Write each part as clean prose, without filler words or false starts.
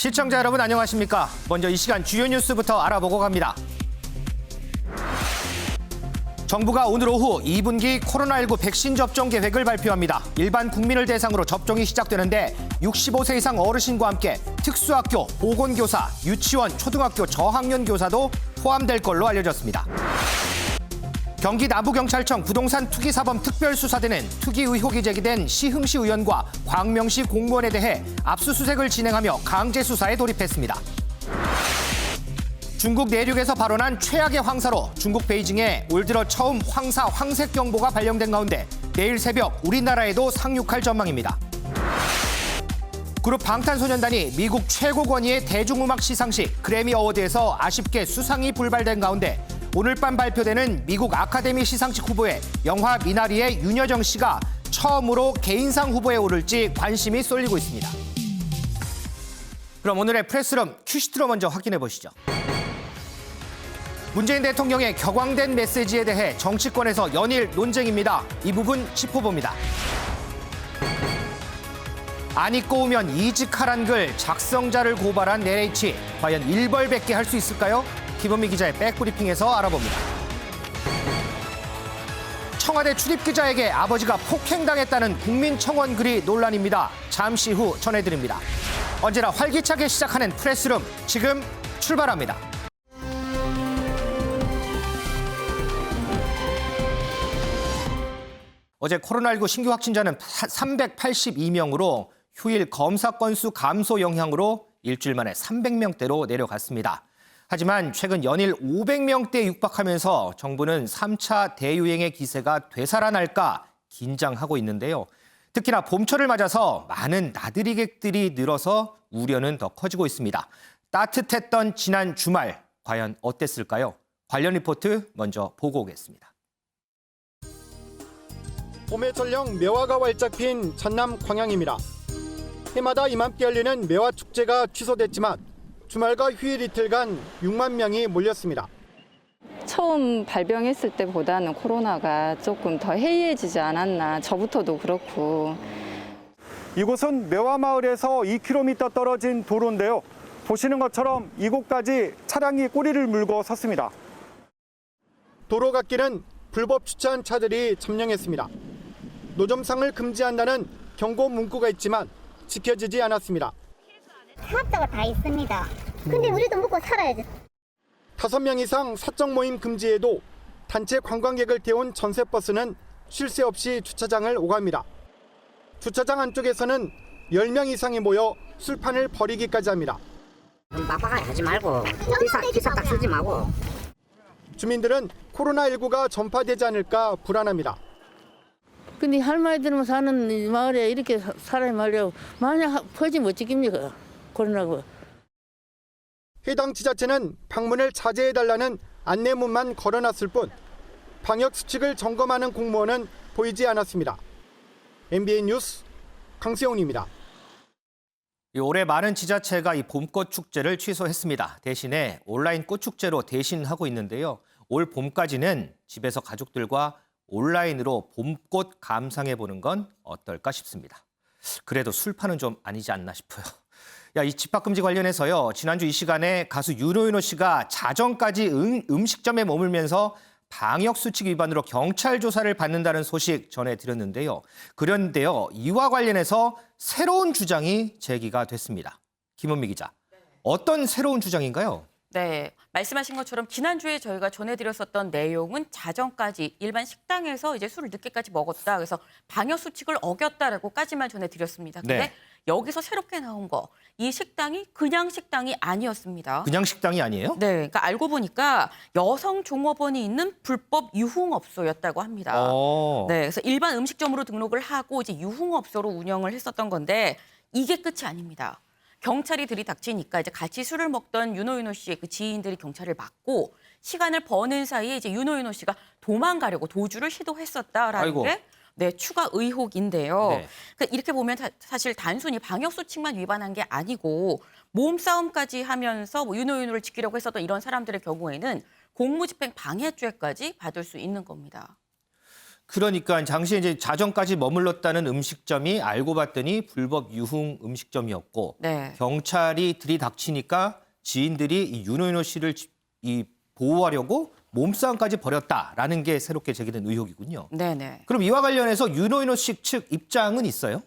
시청자 여러분 안녕하십니까? 먼저 이 시간 주요 뉴스부터 알아보고 갑니다. 정부가 오늘 오후 2분기 코로나19 백신 접종 계획을 발표합니다. 일반 국민을 대상으로 접종이 시작되는데 65세 이상 어르신과 함께 특수학교, 보건교사, 유치원, 초등학교 저학년 교사도 포함될 걸로 알려졌습니다. 경기 남부경찰청 부동산 투기사범 특별수사대는 투기 의혹이 제기된 시흥시 의원과 광명시 공무원에 대해 압수수색을 진행하며 강제 수사에 돌입했습니다. 중국 내륙에서 발원한 최악의 황사로 중국 베이징에 올 들어 처음 황사 황색 경보가 발령된 가운데 내일 새벽 우리나라에도 상륙할 전망입니다. 그룹 방탄소년단이 미국 최고 권위의 대중음악 시상식 그래미 어워드에서 아쉽게 수상이 불발된 가운데 오늘 밤 발표되는 미국 아카데미 시상식 후보에 영화 미나리의 윤여정 씨가 처음으로 개인상 후보에 오를지 관심이 쏠리고 있습니다. 그럼 오늘의 프레스룸 큐시트로 먼저 확인해 보시죠. 문재인 대통령의 격앙된 메시지에 대해 정치권에서 연일 논쟁입니다. 이 부분 짚어봅니다. 안 입고 오면 이직하란 글 작성자를 고발한 LH. 과연 일벌백계 할 수 있을까요? 김은미 기자의 백브리핑에서 알아봅니다. 청와대 출입기자에게 아버지가 폭행당했다는 국민청원 글이 논란입니다. 잠시 후 전해드립니다. 언제나 활기차게 시작하는 프레스룸 지금 출발합니다. 어제 코로나19 신규 확진자는 382명으로 휴일 검사 건수 감소 영향으로 일주일 만에 300명대로 내려갔습니다. 하지만 최근 연일 500명대에 육박하면서 정부는 3차 대유행의 기세가 되살아날까 긴장하고 있는데요. 특히나 봄철을 맞아서 많은 나들이객들이 늘어서 우려는 더 커지고 있습니다. 따뜻했던 지난 주말 과연 어땠을까요? 관련 리포트 먼저 보고 오겠습니다. 봄의 전령 매화가 활짝 핀 전남 광양입니다. 해마다 이맘때 열리는 매화 축제가 취소됐지만 주말과 휴일 이틀간 6만 명이 몰렸습니다. 처음 발병했을 때보다는 코로나가 조금 더 해이해지지 않았나, 저부터도 그렇고. 이곳은 매화마을에서 2km 떨어진 도로인데요. 보시는 것처럼 이곳까지 차량이 꼬리를 물고 섰습니다. 도로 갓길은 불법 주차한 차들이 점령했습니다. 노점상을 금지한다는 경고 문구가 있지만 지켜지지 않았습니다. 사업자가 다 있습니다. 근데 우리도 먹고 살아야지. 5명 이상 사적 모임 금지에도 단체 관광객을 태운 전세버스는 쉴 새 없이 주차장을 오갑니다. 주차장 안쪽에서는 10명 이상이 모여 술판을 벌이기까지 합니다. 빡빡하게 하지 말고 기사 딱 쓰지 말고. 주민들은 코로나19가 전파되지 않을까 불안합니다. 근데 할머니들만 사는 이 마을에 이렇게 사람이 말려 만약 퍼지면 어찌깁니까? 코로나가. 해당 지자체는 방문을 자제해달라는 안내문만 걸어놨을 뿐 방역 수칙을 점검하는 공무원은 보이지 않았습니다. MBN 뉴스 강세훈입니다. 올해 많은 지자체가 이 봄꽃 축제를 취소했습니다. 대신에 온라인 꽃축제로 대신하고 있는데요. 올 봄까지는 집에서 가족들과 온라인으로 봄꽃 감상해보는 건 어떨까 싶습니다. 그래도 술판은 좀 아니지 않나 싶어요. 이 집합금지 관련해서요. 지난주 이 시간에 가수 윤호윤호 씨가 자정까지 음식점에 머물면서 방역수칙 위반으로 경찰 조사를 받는다는 소식 전해드렸는데요. 그런데요. 이와 관련해서 새로운 주장이 제기가 됐습니다. 김은미 기자, 어떤 새로운 주장인가요? 네, 말씀하신 것처럼 지난주에 저희가 전해드렸었던 내용은 자정까지 일반 식당에서 이제 술을 늦게까지 먹었다. 그래서 방역 수칙을 어겼다라고까지만 전해드렸습니다. 근데 네. 여기서 새롭게 나온 거, 이 식당이 그냥 식당이 아니었습니다. 그냥 식당이 아니에요? 네, 그러니까 알고 보니까 여성 종업원이 있는 불법 유흥업소였다고 합니다. 네, 그래서 일반 음식점으로 등록을 하고 이제 유흥업소로 운영을 했었던 건데 이게 끝이 아닙니다. 경찰이 들이닥치니까 이제 같이 술을 먹던 윤호윤호 씨의 그 지인들이 경찰을 막고 시간을 버는 사이에 이제 윤호윤호 씨가 도망가려고 도주를 시도했었다라는 아이고. 게 네, 추가 의혹인데요. 네. 그러니까 이렇게 보면 사실 단순히 방역 수칙만 위반한 게 아니고 몸싸움까지 하면서 뭐 윤호윤호를 지키려고 했었던 이런 사람들의 경우에는 공무집행 방해죄까지 받을 수 있는 겁니다. 그러니까 당시에 이제 자정까지 머물렀다는 음식점이 알고 봤더니 불법 유흥 음식점이었고 네. 경찰이 들이닥치니까 지인들이 이 윤호윤호 씨를 보호하려고 몸싸움까지 벌였다라는 게 새롭게 제기된 의혹이군요. 네네. 그럼 이와 관련해서 윤호윤호 씨 측 입장은 있어요?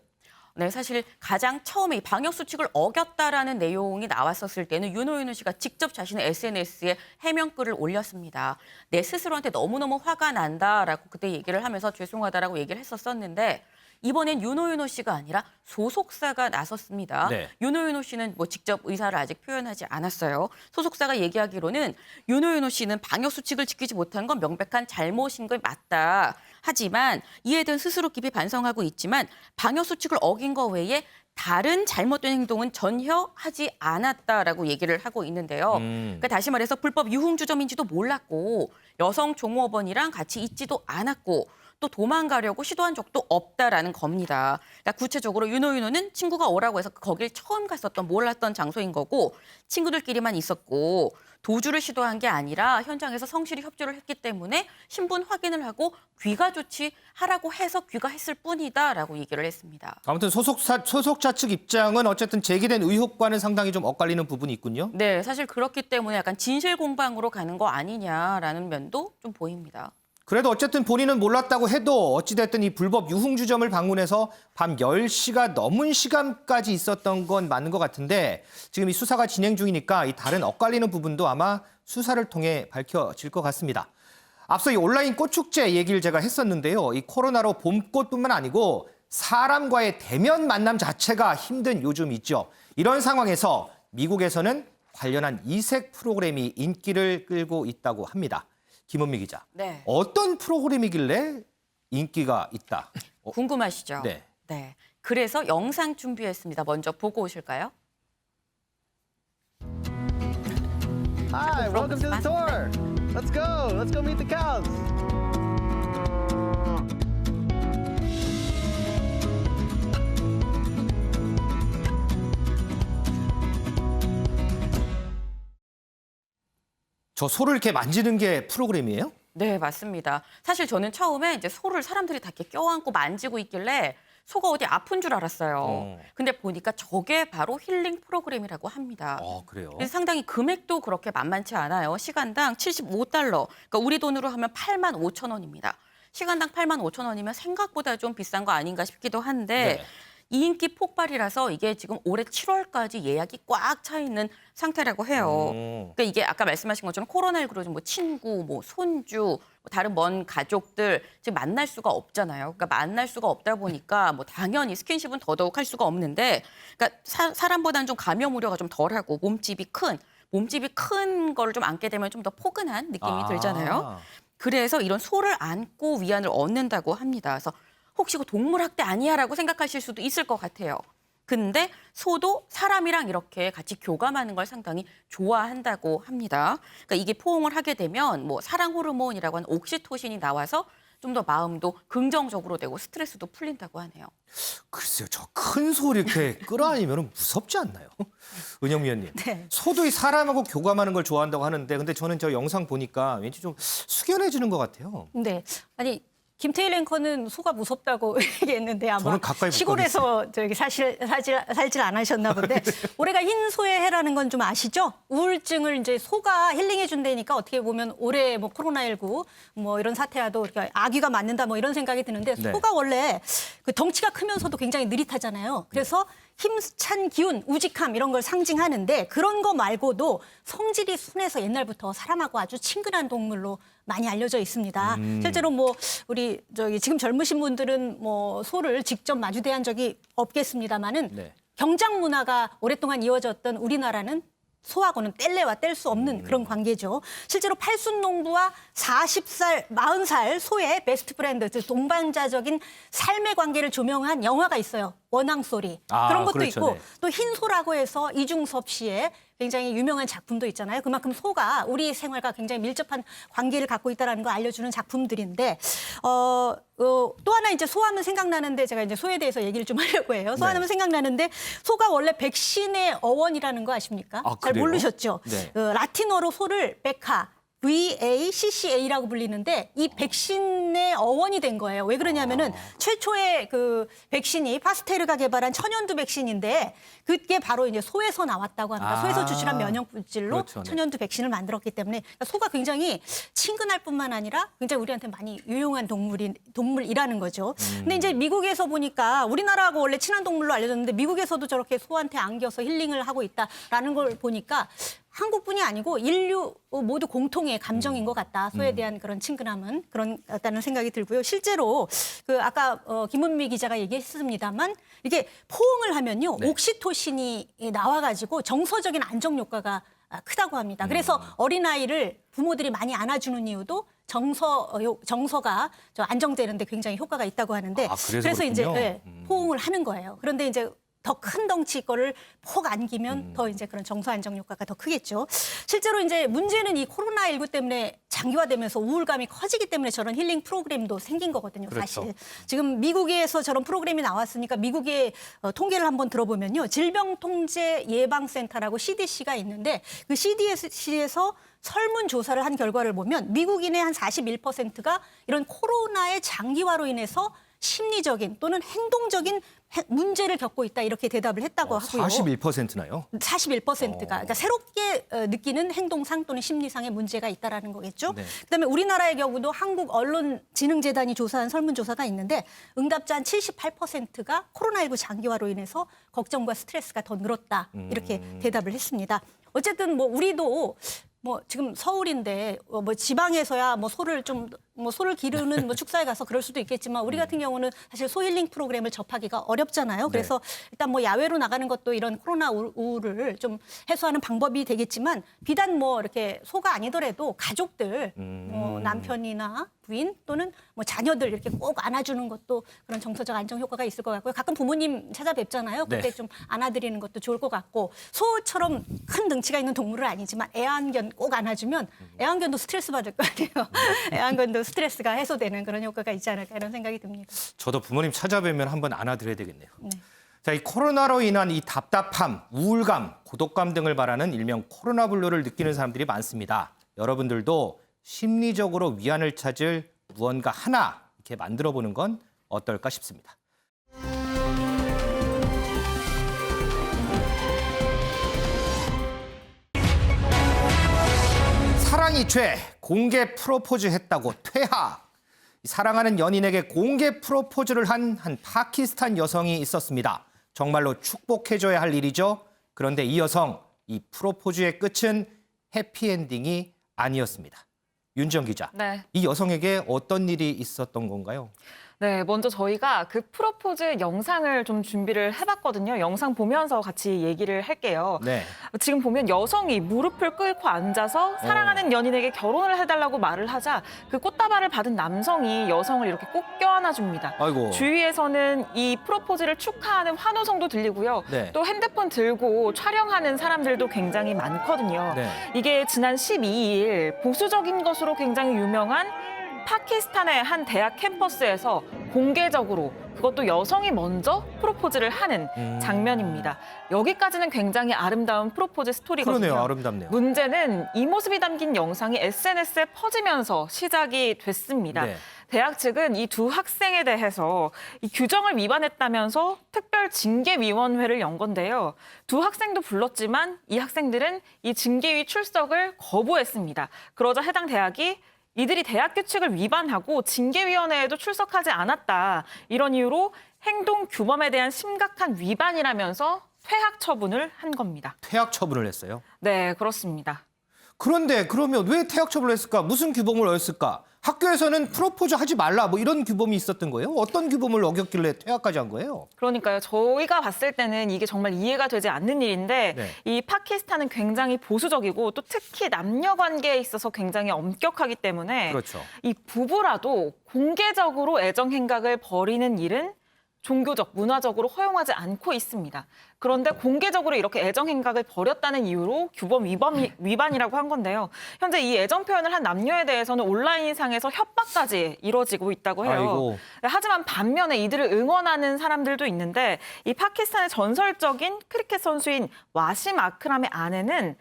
네, 사실 가장 처음에 이 방역 수칙을 어겼다라는 내용이 나왔었을 때는 윤호윤호 씨가 직접 자신의 SNS에 해명글을 올렸습니다. 내 스스로한테 너무너무 화가 난다라고 그때 얘기를 하면서 죄송하다라고 얘기를 했었는데 이번엔 윤호윤호 씨가 아니라 소속사가 나섰습니다. 네. 윤호윤호 씨는 뭐 직접 의사를 아직 표현하지 않았어요. 소속사가 얘기하기로는 윤호윤호 씨는 방역 수칙을 지키지 못한 건 명백한 잘못인 게 맞다. 하지만 이에 대해 스스로 깊이 반성하고 있지만 방역 수칙을 어긴 거 외에 다른 잘못된 행동은 전혀 하지 않았다라고 얘기를 하고 있는데요. 그러니까 다시 말해서 불법 유흥주점인지도 몰랐고 여성 종업원이랑 같이 있지도 않았고 또 도망가려고 시도한 적도 없다라는 겁니다. 그러니까 구체적으로 윤호윤호는 친구가 오라고 해서 거길 처음 갔었던 몰랐던 장소인 거고 친구들끼리만 있었고 도주를 시도한 게 아니라 현장에서 성실히 협조를 했기 때문에 신분 확인을 하고 귀가 조치하라고 해서 귀가했을 뿐이다라고 얘기를 했습니다. 아무튼 소속사 측 입장은 어쨌든 제기된 의혹과는 상당히 좀 엇갈리는 부분이 있군요. 네, 사실 그렇기 때문에 약간 진실 공방으로 가는 거 아니냐라는 면도 좀 보입니다. 그래도 어쨌든 본인은 몰랐다고 해도 어찌됐든 이 불법 유흥주점을 방문해서 밤 10시가 넘은 시간까지 있었던 건 맞는 것 같은데 지금 이 수사가 진행 중이니까 이 다른 엇갈리는 부분도 아마 수사를 통해 밝혀질 것 같습니다. 앞서 이 온라인 꽃축제 얘기를 제가 했었는데요. 이 코로나로 봄꽃뿐만 아니고 사람과의 대면 만남 자체가 힘든 요즘 있죠. 이런 상황에서 미국에서는 관련한 이색 프로그램이 인기를 끌고 있다고 합니다. 김은미 기자. 네. 어떤 프로그램이길래 인기가 있다? 궁금하시죠? 네. 네. 그래서 영상 준비했습니다. 먼저 보고 오실까요? Hi, welcome to the tour. Let's go. Let's go meet the cows. 저 소를 이렇게 만지는 게 프로그램이에요? 네, 맞습니다. 사실 저는 처음에 이제 소를 사람들이 다 이렇게 껴안고 만지고 있길래 소가 어디 아픈 줄 알았어요. 근데 보니까 저게 바로 힐링 프로그램이라고 합니다. 그래요? 그래서 상당히 금액도 그렇게 만만치 않아요. 시간당 $75. 그러니까 우리 돈으로 하면 85,000원입니다. 시간당 85,000원이면 생각보다 좀 비싼 거 아닌가 싶기도 한데 네. 이 인기 폭발이라서 이게 지금 올해 7월까지 예약이 꽉 차 있는 상태라고 해요. 그러니까 이게 아까 말씀하신 것처럼 코로나19로 뭐 친구, 뭐 손주, 뭐 다른 먼 가족들 지금 만날 수가 없잖아요. 그러니까 만날 수가 없다 보니까 뭐 당연히 스킨십은 더더욱 할 수가 없는데, 그러니까 사람보다는 좀 감염 우려가 좀 덜하고 몸집이 큰 거를 좀 안게 되면 좀 더 포근한 느낌이 들잖아요. 그래서 이런 소를 안고 위안을 얻는다고 합니다. 그래서 혹시 그 동물학대 아니야라고 생각하실 수도 있을 것 같아요. 근데 소도 사람이랑 이렇게 같이 교감하는 걸 상당히 좋아한다고 합니다. 그러니까 이게 포옹을 하게 되면 뭐 사랑 호르몬이라고 하는 옥시토신이 나와서 좀 더 마음도 긍정적으로 되고 스트레스도 풀린다고 하네요. 글쎄요, 저 큰 소 이렇게 끌어안으면 무섭지 않나요? 은영미 의원님. 네. 소도 이 사람하고 교감하는 걸 좋아한다고 하는데 근데 저는 저 영상 보니까 왠지 좀 숙연해지는 것 같아요. 네. 아니 김태일 앵커는 소가 무섭다고 얘기했는데 아마 저는 가까이 못 시골에서 저기 살질 않으셨나 본데 올해가 흰 소의 해라는 건 좀 아시죠? 우울증을 이제 소가 힐링해 준다니까 어떻게 보면 올해 뭐 코로나19 뭐 이런 사태와도 그러니까 아귀가 맞는다 뭐 이런 생각이 드는데 네. 소가 원래 그 덩치가 크면서도 굉장히 느릿하잖아요. 그래서 힘찬 기운, 우직함 이런 걸 상징하는데 그런 거 말고도 성질이 순해서 옛날부터 사람하고 아주 친근한 동물로 많이 알려져 있습니다. 실제로 뭐 우리 저기 지금 젊으신 분들은 뭐 소를 직접 마주대한 적이 없겠습니다만은 네. 경장 문화가 오랫동안 이어졌던 우리나라는 소하고는 뗄래야 뗄 수 없는 그런 관계죠. 실제로 팔순농부와 40살, 40살 소의 베스트 프렌드, 즉 동반자적인 삶의 관계를 조명한 영화가 있어요. 원앙소리. 그런 것도 그렇죠. 있고 네. 또 흰소라고 해서 이중섭 씨의 굉장히 유명한 작품도 있잖아요. 그만큼 소가 우리 생활과 굉장히 밀접한 관계를 갖고 있다는 걸 알려주는 작품들인데 또 하나 이제 소하면 생각나는데 제가 이제 소에 대해서 얘기를 좀 하려고 해요. 소하면 네. 생각나는데 소가 원래 백신의 어원이라는 거 아십니까? 잘 그래요? 모르셨죠? 네. 라틴어로 소를 베카, VACCA라고 불리는데 이 백신의 어원이 된 거예요. 왜 그러냐면은 최초의 그 백신이 파스테르가 개발한 천연두 백신인데 그게 바로 이제 소에서 나왔다고 합니다. 소에서 추출한 면역 물질로 그렇죠. 네. 천연두 백신을 만들었기 때문에 그러니까 소가 굉장히 친근할 뿐만 아니라 굉장히 우리한테 많이 유용한 동물이라는 거죠. 근데 이제 미국에서 보니까 우리나라하고 원래 친한 동물로 알려졌는데 미국에서도 저렇게 소한테 안겨서 힐링을 하고 있다라는 걸 보니까 한국뿐이 아니고 인류 모두 공통의 감정인 것 같다. 소에 대한 그런 친근함은 그런 같다는 생각이 들고요. 실제로 그 아까 김은미 기자가 얘기했습니다만 이게 포옹을 하면요. 네. 옥시토신이 나와가지고 정서적인 안정 효과가 크다고 합니다. 그래서 어린아이를 부모들이 많이 안아주는 이유도 정서가 안정되는데 굉장히 효과가 있다고 하는데 그래서 이제 그렇군요. 포옹을 하는 거예요. 그런데 이제 더 큰 덩치 거를 폭 안기면 더 이제 그런 정서 안정 효과가 더 크겠죠. 실제로 이제 문제는 이 코로나19 때문에 장기화되면서 우울감이 커지기 때문에 저런 힐링 프로그램도 생긴 거거든요. 그렇죠. 사실 지금 미국에서 저런 프로그램이 나왔으니까 미국의 통계를 한번 들어보면요. 질병통제예방센터라고 CDC가 있는데 그 CDC에서 설문조사를 한 결과를 보면 미국인의 한 41%가 이런 코로나의 장기화로 인해서 심리적인 또는 행동적인 문제를 겪고 있다 이렇게 대답을 했다고 하고요. 41%나요? 41%가 그러니까 새롭게 느끼는 행동상 또는 심리상의 문제가 있다라는 거겠죠. 네. 그다음에 우리나라의 경우도 한국언론진흥재단이 조사한 설문조사가 있는데 응답자 한 78%가 코로나19 장기화로 인해서 걱정과 스트레스가 더 늘었다 이렇게 대답을 했습니다. 어쨌든 뭐 우리도 뭐 지금 서울인데 뭐 지방에서야 뭐 소를 기르는 뭐 축사에 가서 그럴 수도 있겠지만 우리 같은 경우는 사실 소 힐링 프로그램을 접하기가 어렵잖아요. 그래서 일단 뭐 야외로 나가는 것도 이런 코로나 우울을 좀 해소하는 방법이 되겠지만 비단 뭐 이렇게 소가 아니더라도 가족들 뭐 남편이나 부인 또는 뭐 자녀들 이렇게 꼭 안아주는 것도 그런 정서적 안정 효과가 있을 것 같고요. 가끔 부모님 찾아뵙잖아요. 그때 네. 좀 안아드리는 것도 좋을 것 같고 소처럼 큰 등치가 있는 동물은 아니지만 애완견 꼭 안아주면 애완견도 스트레스 받을 거 아니에요. 애완견도 스트레스가 해소되는 그런 효과가 있지 않을까 이런 생각이 듭니다. 저도 부모님 찾아뵈면 한번 안아드려야 되겠네요. 네. 자, 이 코로나로 인한 이 답답함, 우울감, 고독감 등을 말하는 일명 코로나 블루를 느끼는 사람들이 많습니다. 여러분들도 심리적으로 위안을 찾을 무언가 하나 이렇게 만들어 보는 건 어떨까 싶습니다. 사랑이 죄, 공개 프로포즈 했다고 퇴학. 사랑하는 연인에게 공개 프로포즈를 한 파키스탄 여성이 있었습니다. 정말로 축복해줘야 할 일이죠. 그런데 이 여성, 이 프로포즈의 끝은 해피엔딩이 아니었습니다. 윤지영 기자, 네. 이 여성에게 어떤 일이 있었던 건가요? 네, 먼저 저희가 그 프로포즈 영상을 좀 준비를 해봤거든요. 영상 보면서 같이 얘기를 할게요. 네. 지금 보면 여성이 무릎을 꿇고 앉아서 사랑하는 연인에게 결혼을 해달라고 말을 하자 그 꽃다발을 받은 남성이 여성을 이렇게 꼭 껴안아줍니다. 아이고. 주위에서는 이 프로포즈를 축하하는 환호성도 들리고요. 네. 또 핸드폰 들고 촬영하는 사람들도 굉장히 많거든요. 네. 이게 지난 12일 보수적인 것으로 굉장히 유명한 파키스탄의 한 대학 캠퍼스에서 공개적으로 그것도 여성이 먼저 프로포즈를 하는 장면입니다. 여기까지는 굉장히 아름다운 프로포즈 스토리거든요. 그러네요. 아름답네요. 문제는 이 모습이 담긴 영상이 SNS에 퍼지면서 시작이 됐습니다. 네. 대학 측은 이 두 학생에 대해서 이 규정을 위반했다면서 특별 징계위원회를 연 건데요. 두 학생도 불렀지만 이 학생들은 이 징계위 출석을 거부했습니다. 그러자 해당 대학이 이들이 대학 규칙을 위반하고 징계위원회에도 출석하지 않았다. 이런 이유로 행동 규범에 대한 심각한 위반이라면서 퇴학 처분을 한 겁니다. 퇴학 처분을 했어요? 네, 그렇습니다. 그런데 그러면 왜 퇴학 처분을 했을까? 무슨 규범을 어겼을까? 학교에서는 프로포즈 하지 말라 뭐 이런 규범이 있었던 거예요? 어떤 규범을 어겼길래 퇴학까지 한 거예요? 그러니까요. 저희가 봤을 때는 이게 정말 이해가 되지 않는 일인데 네. 이 파키스탄은 굉장히 보수적이고 또 특히 남녀 관계에 있어서 굉장히 엄격하기 때문에 그렇죠. 이 부부라도 공개적으로 애정 행각을 벌이는 일은 종교적, 문화적으로 허용하지 않고 있습니다. 그런데 공개적으로 이렇게 애정 행각을 벌였다는 이유로 규범 위반이라고 한 건데요. 현재 이 애정 표현을 한 남녀에 대해서는 온라인상에서 협박까지 이뤄지고 있다고 해요. 아이고. 하지만 반면에 이들을 응원하는 사람들도 있는데 이 파키스탄의 전설적인 크리켓 선수인 와심 아크람의 아내는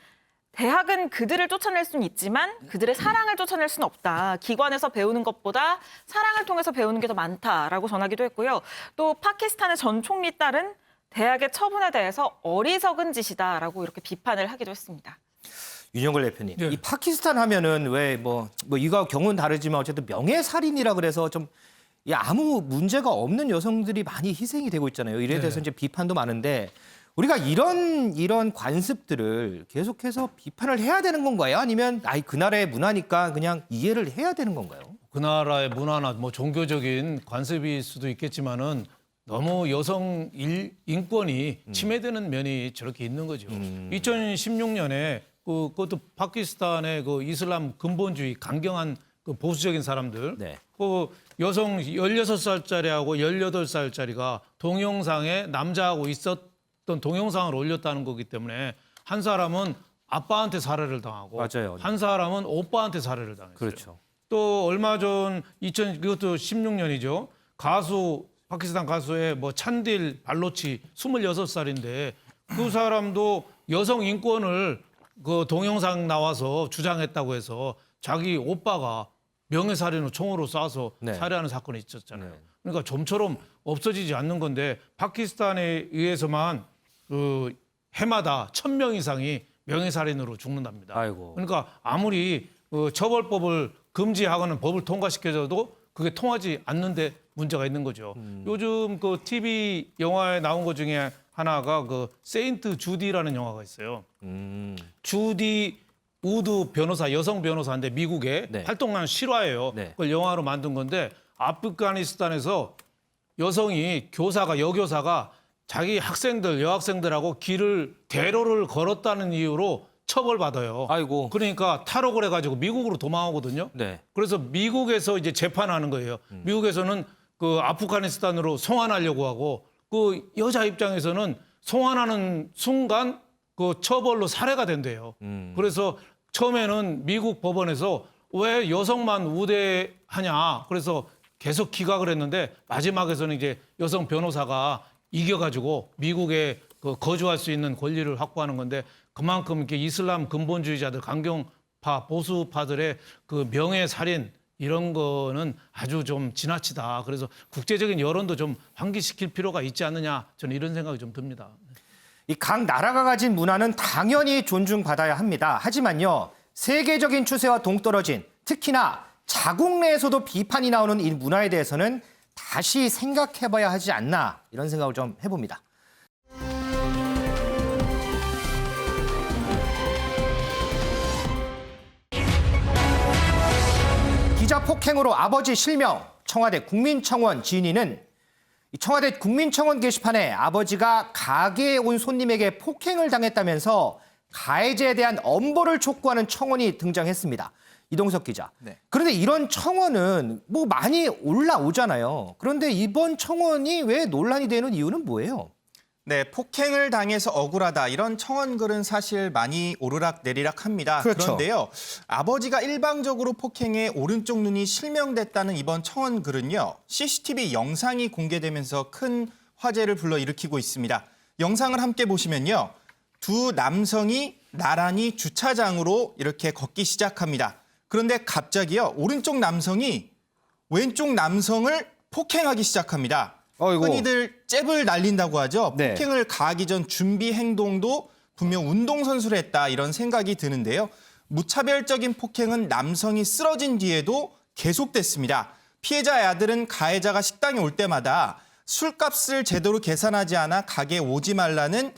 대학은 그들을 쫓아낼 수는 있지만 그들의 사랑을 쫓아낼 수는 없다. 기관에서 배우는 것보다 사랑을 통해서 배우는 게 더 많다라고 전하기도 했고요. 또 파키스탄의 전 총리 딸은 대학의 처분에 대해서 어리석은 짓이다라고 이렇게 비판을 하기도 했습니다. 윤영걸 대표님, 네. 이 파키스탄 하면은 왜 뭐 이거 경우는 다르지만 어쨌든 명예살인이라 그래서 좀 아무 문제가 없는 여성들이 많이 희생이 되고 있잖아요. 이래 대해서 네. 이제 비판도 많은데 우리가 이런 관습들을 계속해서 비판을 해야 되는 건가요? 아니면 그 나라의 문화니까 그냥 이해를 해야 되는 건가요? 그 나라의 문화나 뭐 종교적인 관습일 수도 있겠지만은 너무 여성 인권이 침해되는 면이 저렇게 있는 거죠. 2016년에 그것도 파키스탄의 그 이슬람 근본주의 강경한 그 보수적인 사람들, 네. 그 여성 16살짜리하고 18살짜리가 동영상에 남자하고 있었던 동영상을 올렸다는 거기 때문에 한 사람은 아빠한테 살해를 당하고 맞아요. 한 사람은 오빠한테 살해를 당했어요. 그렇죠. 또 얼마 전 그것도 16년이죠. 파키스탄 가수의 뭐 찬딜 발로치 26살인데 그 사람도 여성 인권을 그 동영상 나와서 주장했다고 해서 자기 오빠가 명예살인으로 총으로 쏴서 네. 살해하는 사건이 있었잖아요. 네. 그러니까 좀처럼 없어지지 않는 건데 파키스탄에 의해서만 그 해마다 1,000명 이상이 명예살인으로 죽는답니다. 아이고. 그러니까 아무리 처벌법을 금지하거나 법을 통과시켜줘도 그게 통하지 않는데 문제가 있는 거죠. 요즘 그 TV 영화에 나온 것 중에 하나가 그 세인트 주디라는 영화가 있어요. 주디 우드 변호사, 여성 변호사인데 미국에 네. 활동하는 실화예요. 네. 그걸 영화로 만든 건데 아프가니스탄에서 여성이 여교사가 자기 학생들, 여학생들하고 대로를 걸었다는 이유로 처벌받아요. 아이고. 그러니까 탈옥을 해가지고 미국으로 도망오거든요. 네. 그래서 미국에서 이제 재판하는 거예요. 미국에서는 그 아프가니스탄으로 송환하려고 하고 그 여자 입장에서는 송환하는 순간 그 처벌로 살해가 된대요. 그래서 처음에는 미국 법원에서 왜 여성만 우대하냐. 그래서 계속 기각을 했는데 마지막에서는 이제 여성 변호사가 이겨가지고 미국에 그 거주할 수 있는 권리를 확보하는 건데 그만큼 이렇게 이슬람 근본주의자들, 강경파, 보수파들의 그 명예살인 이런 거는 아주 좀 지나치다. 그래서 국제적인 여론도 좀 환기시킬 필요가 있지 않느냐. 저는 이런 생각이 좀 듭니다. 이 각 나라가 가진 문화는 당연히 존중받아야 합니다. 하지만요, 세계적인 추세와 동떨어진 특히나 자국 내에서도 비판이 나오는 이 문화에 대해서는 다시 생각해봐야 하지 않나 이런 생각을 좀 해봅니다. 기자 폭행으로 아버지 실명, 청와대 국민청원 진위는 청와대 국민청원 게시판에 아버지가 가게에 온 손님에게 폭행을 당했다면서 가해자에 대한 엄벌을 촉구하는 청원이 등장했습니다. 이동석 기자. 네. 그런데 이런 청원은 뭐 많이 올라오잖아요. 그런데 이번 청원이 왜 논란이 되는 이유는 뭐예요? 네, 폭행을 당해서 억울하다 이런 청원글은 사실 많이 오르락내리락합니다. 그렇죠. 그런데요, 아버지가 일방적으로 폭행해 오른쪽 눈이 실명됐다는 이번 청원글은요, CCTV 영상이 공개되면서 큰 화제를 불러일으키고 있습니다. 영상을 함께 보시면요, 두 남성이 나란히 주차장으로 이렇게 걷기 시작합니다. 그런데 갑자기요, 오른쪽 남성이 왼쪽 남성을 폭행하기 시작합니다. 어이구. 흔히들 잽을 날린다고 하죠. 네. 폭행을 가하기 전 준비 행동도 분명 운동선수를 했다 이런 생각이 드는데요. 무차별적인 폭행은 남성이 쓰러진 뒤에도 계속됐습니다. 피해자의 아들은 가해자가 식당에 올 때마다 술값을 제대로 계산하지 않아 가게에 오지 말라는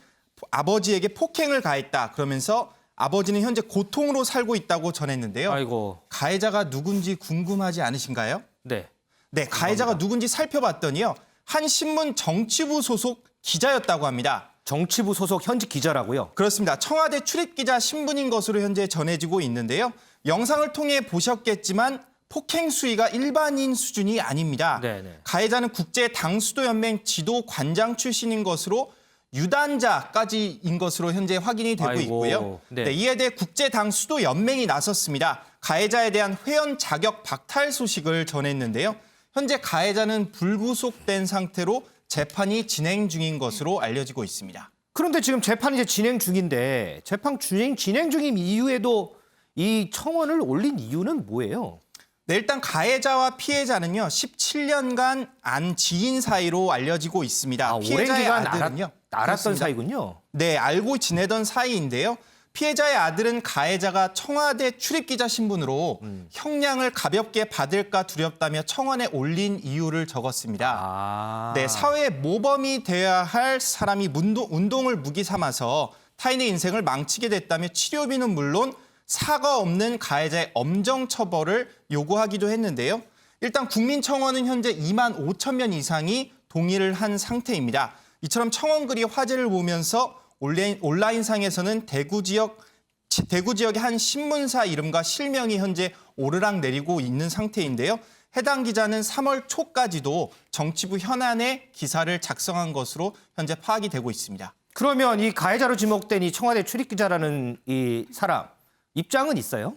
아버지에게 폭행을 가했다. 그러면서 아버지는 현재 고통으로 살고 있다고 전했는데요. 아이고. 가해자가 누군지 궁금하지 않으신가요? 네. 네, 가해자가 누군지 살펴봤더니요. 한 신문 정치부 소속 기자였다고 합니다. 정치부 소속 현직 기자라고요? 그렇습니다. 청와대 출입기자 신분인 것으로 현재 전해지고 있는데요. 영상을 통해 보셨겠지만 폭행 수위가 일반인 수준이 아닙니다. 네네. 가해자는 국제당수도연맹 지도관장 출신인 것으로 유단자까지인 것으로 현재 확인이 되고 아이고, 있고요. 네. 네, 이에 대해 국제당수도연맹이 나섰습니다. 가해자에 대한 회원 자격 박탈 소식을 전했는데요. 현재 가해자는 불구속된 상태로 재판이 진행 중인 것으로 알려지고 있습니다. 그런데 지금 재판이 이제 진행 중인데 재판 진행 중인 이후에도 이 청원을 올린 이유는 뭐예요? 네, 일단 가해자와 피해자는요 17년간 안 지인 사이로 알려지고 있습니다. 오랜 피해자의 기간 아들은요. 알았던 그렇습니다. 사이군요. 네, 알고 지내던 사이인데요. 피해자의 아들은 가해자가 청와대 출입기자 신분으로 형량을 가볍게 받을까 두렵다며 청원에 올린 이유를 적었습니다. 네, 사회의 모범이 되어야 할 사람이 운동을 무기 삼아서 타인의 인생을 망치게 됐다며 치료비는 물론 사과 없는 가해자의 엄정 처벌을 요구하기도 했는데요. 일단 국민청원은 현재 2만 5천 명 이상이 동의를 한 상태입니다. 이처럼 청원글이 화제를 보면서 온라인상에서는 대구 지역의 한 신문사 이름과 실명이 현재 오르락 내리고 있는 상태인데요. 해당 기자는 3월 초까지도 정치부 현안에 기사를 작성한 것으로 현재 파악이 되고 있습니다. 그러면 이 가해자로 지목된 이 청와대 출입기자라는 이 사람 입장은 있어요?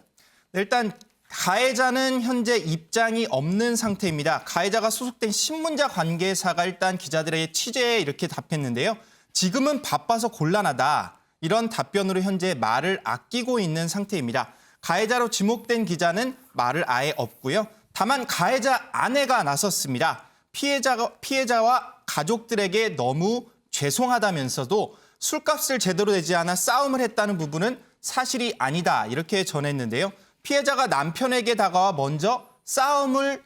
네, 일단 가해자는 현재 입장이 없는 상태입니다. 가해자가 소속된 신문자 관계사가 일단 기자들의 취재에 이렇게 답했는데요. 지금은 바빠서 곤란하다. 이런 답변으로 현재 말을 아끼고 있는 상태입니다. 가해자로 지목된 기자는 말을 아예 없고요. 다만 가해자 아내가 나섰습니다. 피해자와 가족들에게 너무 죄송하다면서도 술값을 제대로 내지 않아 싸움을 했다는 부분은 사실이 아니다 이렇게 전했는데요. 피해자가 남편에게 다가와 먼저 싸움을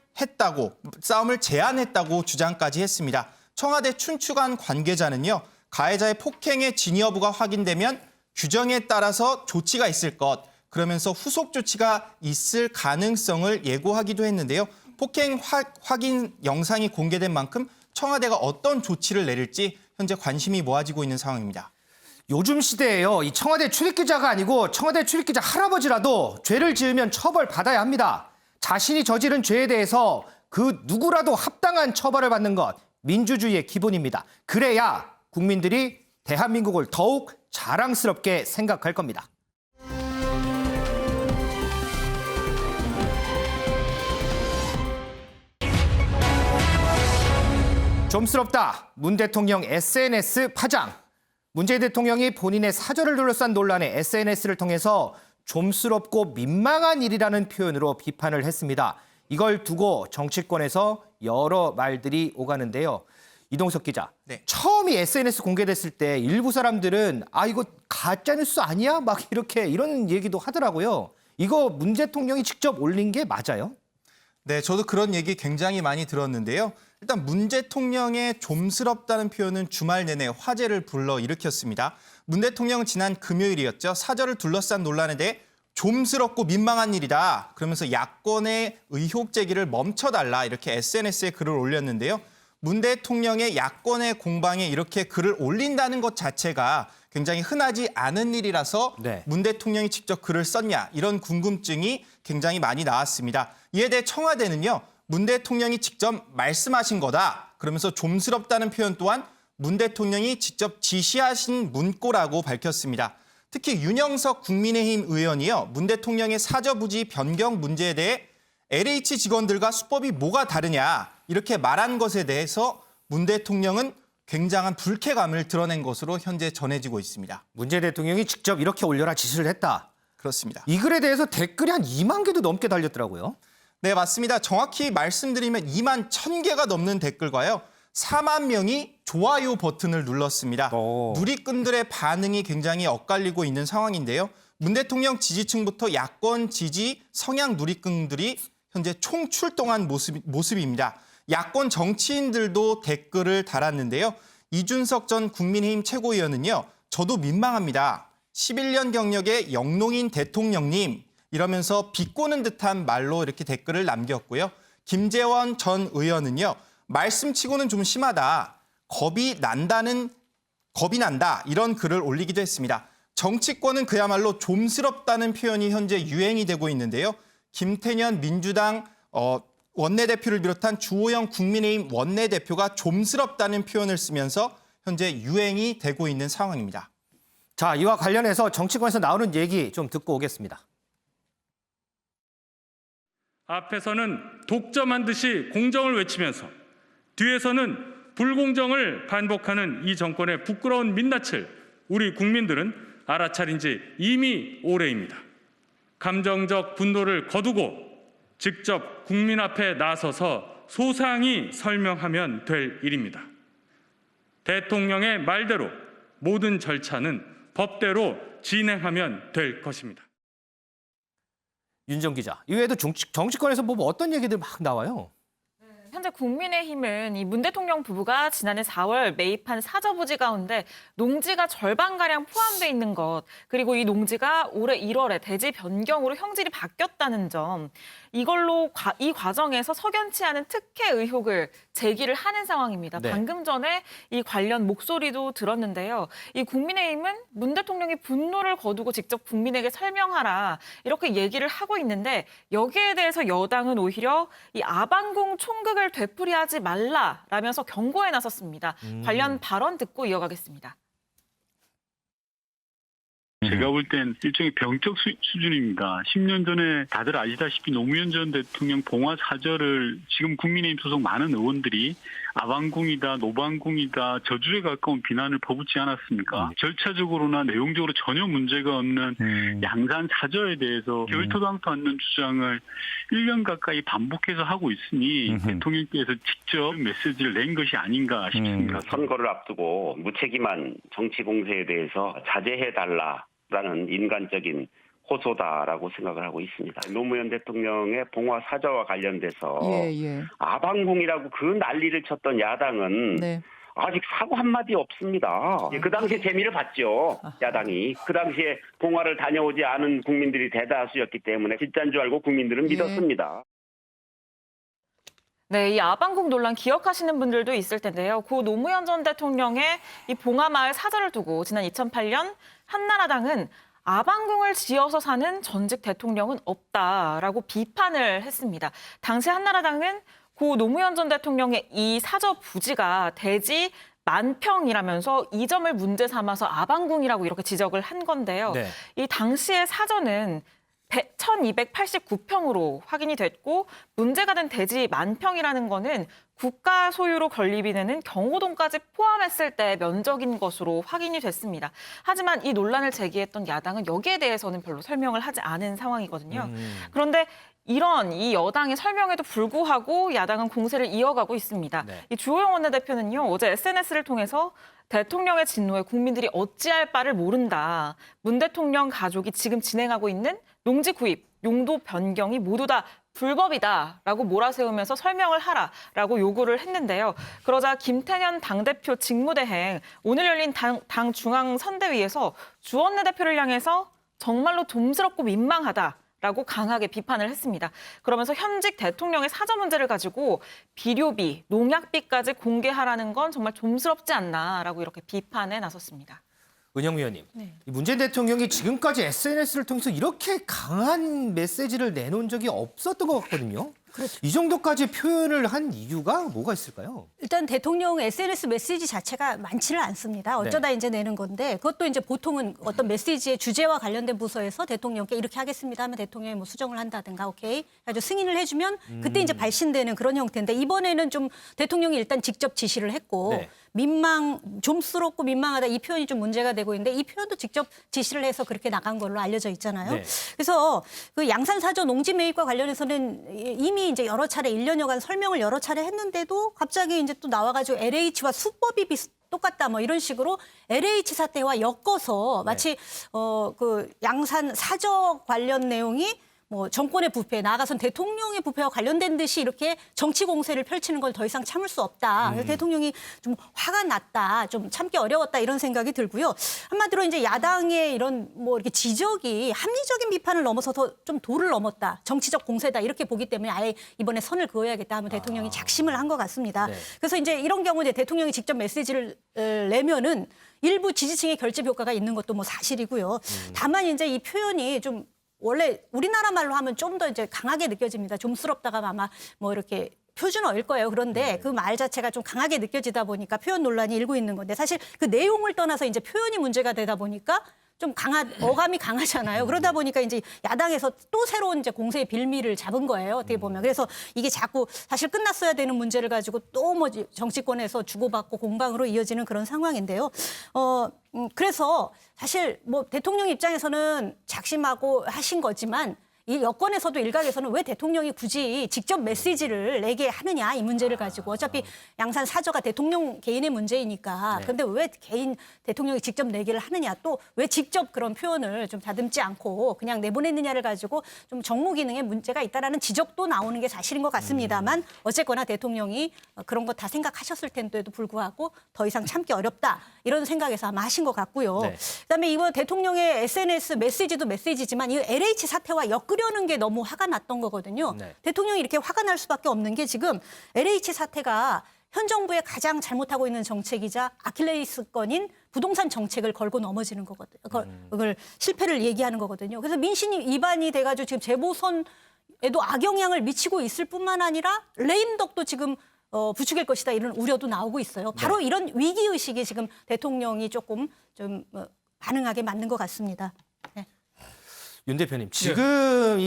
제안했다고 주장까지 했습니다. 청와대 춘추관 관계자는요. 가해자의 폭행의 진위 여부가 확인되면 규정에 따라서 조치가 있을 것, 그러면서 후속 조치가 있을 가능성을 예고하기도 했는데요. 폭행 확인 영상이 공개된 만큼 청와대가 어떤 조치를 내릴지 현재 관심이 모아지고 있는 상황입니다. 요즘 시대에요. 이 청와대 출입기자가 아니고 청와대 출입기자 할아버지라도 죄를 지으면 처벌받아야 합니다. 자신이 저지른 죄에 대해서 그 누구라도 합당한 처벌을 받는 것, 민주주의의 기본입니다. 그래야 국민들이 대한민국을 더욱 자랑스럽게 생각할 겁니다. 좀스럽다. 문 대통령 SNS 파장. 문재인 대통령이 본인의 사저를 둘러싼 논란에 SNS를 통해서 좀스럽고 민망한 일이라는 표현으로 비판을 했습니다. 이걸 두고 정치권에서 여러 말들이 오가는데요. 이동석 기자, 네. 처음 이 SNS 공개됐을 때 일부 사람들은 이거 가짜뉴스 아니야? 막 이런 얘기도 하더라고요. 이거 문 대통령이 직접 올린 게 맞아요? 네, 저도 그런 얘기 굉장히 많이 들었는데요. 일단 문 대통령의 좀스럽다는 표현은 주말 내내 화제를 불러일으켰습니다. 문 대통령은 지난 금요일이었죠. 사저를 둘러싼 논란에 대해 좀스럽고 민망한 일이다. 그러면서 야권의 의혹 제기를 멈춰달라 이렇게 SNS에 글을 올렸는데요. 문 대통령의 야권의 공방에 이렇게 글을 올린다는 것 자체가 굉장히 흔하지 않은 일이라서 네. 문 대통령이 직접 글을 썼냐 이런 궁금증이 굉장히 많이 나왔습니다. 이에 대해 청와대는요. 문 대통령이 직접 말씀하신 거다. 그러면서 좀스럽다는 표현 또한 문 대통령이 직접 지시하신 문구라고 밝혔습니다. 특히 윤영석 국민의힘 의원이요. 문 대통령의 사저부지 변경 문제에 대해 LH 직원들과 수법이 뭐가 다르냐 이렇게 말한 것에 대해서 문 대통령은 굉장한 불쾌감을 드러낸 것으로 현재 전해지고 있습니다. 문재인 대통령이 직접 이렇게 올려라 지시를 했다. 그렇습니다. 이 글에 대해서 댓글이 한 2만 개도 넘게 달렸더라고요. 네, 맞습니다. 정확히 말씀드리면 2만 1,000개가 넘는 댓글과요. 4만 명이 좋아요 버튼을 눌렀습니다. 누리꾼들의 반응이 굉장히 엇갈리고 있는 상황인데요. 문 대통령 지지층부터 야권 지지 성향 누리꾼들이 현재 총출동한 모습입니다. 야권 정치인들도 댓글을 달았는데요. 이준석 전 국민의힘 최고위원은요. 저도 민망합니다. 11년 경력의 영농인 대통령님 이러면서 비꼬는 듯한 말로 이렇게 댓글을 남겼고요. 김재원 전 의원은요. 말씀치고는 좀 심하다. 겁이 난다 이런 글을 올리기도 했습니다. 정치권은 그야말로 좀스럽다는 표현이 현재 유행이 되고 있는데요. 김태년 민주당 원내대표를 비롯한 주호영 국민의힘 원내대표가 좀스럽다는 표현을 쓰면서 현재 유행이 되고 있는 상황입니다. 자, 이와 관련해서 정치권에서 나오는 얘기 좀 듣고 오겠습니다. 앞에서는 독점한 듯이 공정을 외치면서 뒤에서는 불공정을 반복하는 이 정권의 부끄러운 민낯을 우리 국민들은 알아차린 지 이미 오래입니다. 감정적 분노를 거두고 직접 국민 앞에 나서서 소상히 설명하면 될 일입니다. 대통령의 말대로 모든 절차는 법대로 진행하면 될 것입니다. 윤정 기자, 이외에도 정치권에서 뭐 어떤 얘기들 막 나와요? 현재 국민의힘은 이 문 대통령 부부가 지난해 4월 매입한 사저부지 가운데 농지가 절반가량 포함돼 있는 것, 그리고 이 농지가 올해 1월에 대지 변경으로 형질이 바뀌었다는 점, 이걸로 이 과정에서 석연치 않은 특혜 의혹을 제기를 하는 상황입니다. 네. 방금 전에 이 관련 목소리도 들었는데요. 이 국민의힘은 문 대통령이 분노를 거두고 직접 국민에게 설명하라 이렇게 얘기를 하고 있는데, 여기에 대해서 여당은 오히려 이 아방궁 총극을 되풀이하지 말라라면서 경고에 나섰습니다. 관련 발언 듣고 이어가겠습니다. 제가 볼 땐 일종의 병적 수준입니다. 10년 전에 다들 아시다시피 노무현 전 대통령 봉화 사절을 지금 국민의힘 소속 많은 의원들이 아방궁이다, 노방궁이다, 저주에 가까운 비난을 퍼붓지 않았습니까? 절차적으로나 내용적으로 전혀 문제가 없는 양산 사저에 대해서 결토당토 않는 주장을 1년 가까이 반복해서 하고 있으니 대통령께서 직접 메시지를 낸 것이 아닌가 싶습니다. 선거를 앞두고 무책임한 정치 공세에 대해서 자제해달라라는 인간적인 호소다라고 생각을 하고 있습니다. 노무현 대통령의 봉화 사저와 관련돼서 아방궁이라고 그 난리를 쳤던 야당은 아직 사고 한마디 없습니다. 그 당시에 재미를 봤죠. 야당이. 그 당시에 봉화를 다녀오지 않은 국민들이 대다수였기 때문에 진짜인 줄 알고 국민들은 믿었습니다. 네, 이 아방궁 논란 기억하시는 분들도 있을 텐데요. 고 노무현 전 대통령의 이 봉화마을 사저를 두고 지난 2008년 한나라당은 아방궁을 지어서 사는 전직 대통령은 없다라고 비판을 했습니다. 당시 한나라당은 고 노무현 전 대통령의 이 사저 부지가 대지 10,000평이라면서 이 점을 문제 삼아서 아방궁이라고 이렇게 지적을 한 건데요. 네. 이 당시의 사저는 1,289평으로 확인이 됐고, 문제가 된 대지 10,000평이라는 거는 국가 소유로 건립이 되는 경호동까지 포함했을 때 면적인 것으로 확인이 됐습니다. 하지만 이 논란을 제기했던 야당은 여기에 대해서는 별로 설명을 하지 않은 상황이거든요. 그런데 이런 이 여당의 설명에도 불구하고 야당은 공세를 이어가고 있습니다. 네. 이 주호영 원내대표는요, 어제 SNS를 통해서 대통령의 진노에 국민들이 어찌할 바를 모른다. 문 대통령 가족이 지금 진행하고 있는 농지 구입, 용도 변경이 모두 다 불법이다라고 몰아세우면서 설명을 하라라고 요구를 했는데요. 그러자 김태년 당대표 직무대행 오늘 열린 당 중앙선대위에서 주 원내대표를 향해서 정말로 좀스럽고 민망하다라고 강하게 비판을 했습니다. 그러면서 현직 대통령의 사저 문제를 가지고 비료비, 농약비까지 공개하라는 건 정말 좀스럽지 않나라고 이렇게 비판에 나섰습니다. 은영 위원님, 이 문재인 대통령이 지금까지 SNS를 통해서 이렇게 강한 메시지를 내놓은 적이 없었던 것 같거든요. 그렇죠. 이 정도까지 표현을 한 이유가 뭐가 있을까요? 일단 대통령 SNS 메시지 자체가 많지는 않습니다. 어쩌다 이제 내는 건데, 그것도 이제 보통은 어떤 메시지의 주제와 관련된 부서에서 대통령께 이렇게 하겠습니다 하면 대통령이 뭐 수정을 한다든가, 오케이 아주 승인을 해주면 그때 이제 발신되는 그런 형태인데, 이번에는 좀 대통령이 일단 직접 지시를 했고 좀스럽고 민망하다 이 표현이 좀 문제가 되고 있는데, 이 표현도 직접 지시를 해서 그렇게 나간 걸로 알려져 있잖아요. 그래서 그 양산 사저 농지 매입과 관련해서는 이미 이제 여러 차례 1년여간 설명을 여러 차례 했는데도 갑자기 이제 또 나와가지고 LH와 수법이 똑같다 뭐 이런 식으로 LH 사태와 엮어서 마치 그 양산 사저 관련 내용이 뭐 정권의 부패, 나아가선 대통령의 부패와 관련된 듯이 이렇게 정치 공세를 펼치는 걸 더 이상 참을 수 없다. 그래서 대통령이 좀 화가 났다, 좀 참기 어려웠다 이런 생각이 들고요. 한마디로 이제 야당의 이런 뭐 이렇게 지적이 합리적인 비판을 넘어서서 좀 도를 넘었다, 정치적 공세다 이렇게 보기 때문에 아예 이번에 선을 그어야겠다 하면 대통령이 작심을 한 것 같습니다. 그래서 이제 이런 경우 이제 대통령이 직접 메시지를 내면은 일부 지지층의 결집 효과가 있는 것도 뭐 사실이고요. 다만 이제 이 표현이 좀 원래 우리나라 말로 하면 좀 더 이제 강하게 느껴집니다. 좀스럽다가 아마 뭐 이렇게 표준어일 거예요. 그런데 그 말 자체가 좀 강하게 느껴지다 보니까 표현 논란이 일고 있는 건데, 사실 그 내용을 떠나서 이제 표현이 문제가 되다 보니까 좀 어감이 강하잖아요. 그러다 보니까 이제 야당에서 또 새로운 이제 공세의 빌미를 잡은 거예요. 어떻게 보면. 그래서 이게 자꾸 사실 끝났어야 되는 문제를 가지고 또 뭐 정치권에서 주고받고 공방으로 이어지는 그런 상황인데요. 그래서 사실 뭐 대통령 입장에서는 작심하고 하신 거지만 이 여권에서도 일각에서는 왜 대통령이 굳이 직접 메시지를 내게 하느냐 이 문제를 가지고 어차피 양산 사저가 대통령 개인의 문제이니까 그런데 왜 개인 대통령이 직접 내기를 하느냐 또 왜 직접 그런 표현을 좀 다듬지 않고 그냥 내보냈느냐를 가지고 좀 정무 기능에 문제가 있다라는 지적도 나오는 게 사실인 것 같습니다만 어쨌거나 대통령이 그런 거 다 생각하셨을 텐데도 불구하고 더 이상 참기 어렵다 이런 생각에서 아마 하신 것 같고요. 그다음에 이번 대통령의 SNS 메시지도 메시지지만 이 LH 사태와 엮으려는 게 너무 화가 났던 거거든요. 대통령이 이렇게 화가 날 수밖에 없는 게 지금 LH 사태가 현 정부의 가장 잘못하고 있는 정책이자 아킬레스건인 부동산 정책을 걸고 넘어지는 거거든요. 그걸 실패를 얘기하는 거거든요. 그래서 민심이 위반이 돼가지고 지금 재보선에도 악영향을 미치고 있을 뿐만 아니라 레임덕도 지금 부추길 것이다 이런 우려도 나오고 있어요. 바로 이런 위기의식이 지금 대통령이 조금 좀 반응하게 맞는 것 같습니다. 네. 윤 대표님, 지금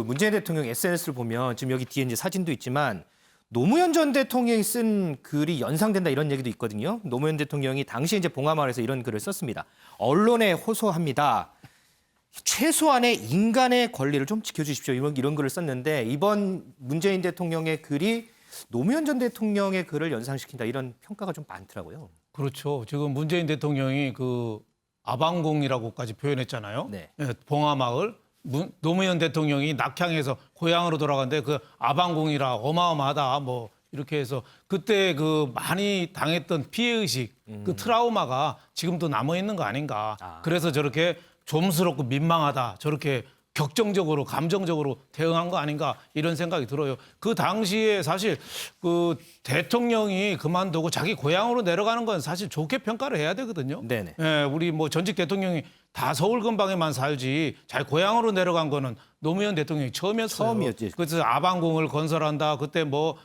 문재인 대통령 SNS를 보면 지금 여기 뒤에 이제 사진도 있지만 노무현 전 대통령이 쓴 글이 연상된다 이런 얘기도 있거든요. 노무현 대통령이 당시 이제 봉하마을에서 이런 글을 썼습니다. 언론에 호소합니다. 최소한의 인간의 권리를 좀 지켜주십시오. 이런 글을 썼는데 이번 문재인 대통령의 글이 노무현 전 대통령의 글을 연상시킨다 이런 평가가 좀 많더라고요. 그렇죠. 지금 문재인 대통령이 그 아방궁이라고까지 표현했잖아요. 네. 봉하마을. 노무현 대통령이 낙향해서 고향으로 돌아갔는데 그 아방궁이라 어마어마하다 뭐 이렇게 해서 그때 그 많이 당했던 피해의식 그 트라우마가 지금도 남아있는 거 아닌가. 그래서 저렇게 좀스럽고 민망하다 저렇게 격정적으로 감정적으로 대응한 거 아닌가 이런 생각이 들어요. 그 당시에 사실 그 대통령이 그만두고 자기 고향으로 내려가는 건 사실 좋게 평가를 해야 되거든요. 네네. 예, 우리 뭐 전직 대통령이 다 서울 근방에만 살지 자기 고향으로 내려간 거는 노무현 대통령이 처음이었어요. 처음이었지. 그래서 아방궁을 건설한다. 그때 뭐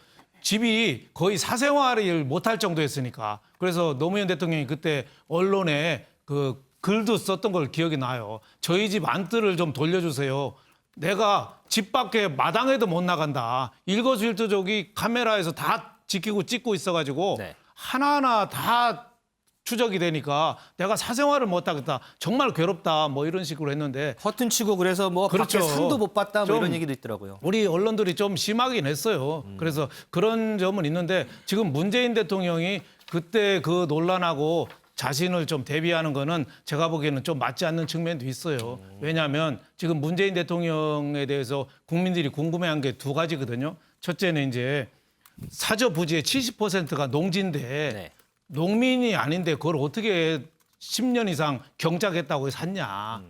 집이 거의 사생활을 못할 정도였으니까. 그래서 노무현 대통령이 그때 언론에 그 글도 썼던 걸 기억이 나요. 저희 집 안뜰을 좀 돌려주세요. 내가 집 밖에 마당에도 못 나간다. 일거수일투족이 카메라에서 다 지키고 찍고 있어가지고 하나하나 다 추적이 되니까 내가 사생활을 못 하겠다. 정말 괴롭다. 뭐 이런 식으로 했는데. 커튼 치고 그래서 뭐 그렇죠. 밖에 상도 못 봤다 뭐 이런 얘기도 있더라고요. 우리 언론들이 좀 심하긴 했어요. 그래서 그런 점은 있는데 지금 문재인 대통령이 그때 그 논란하고 자신을 좀 대비하는 거는 제가 보기에는 좀 맞지 않는 측면도 있어요. 왜냐하면 지금 문재인 대통령에 대해서 국민들이 궁금해한 게 두 가지거든요. 첫째는 이제 사저 부지의 70%가 농지인데 농민이 아닌데 그걸 어떻게 10년 이상 경작했다고 샀냐.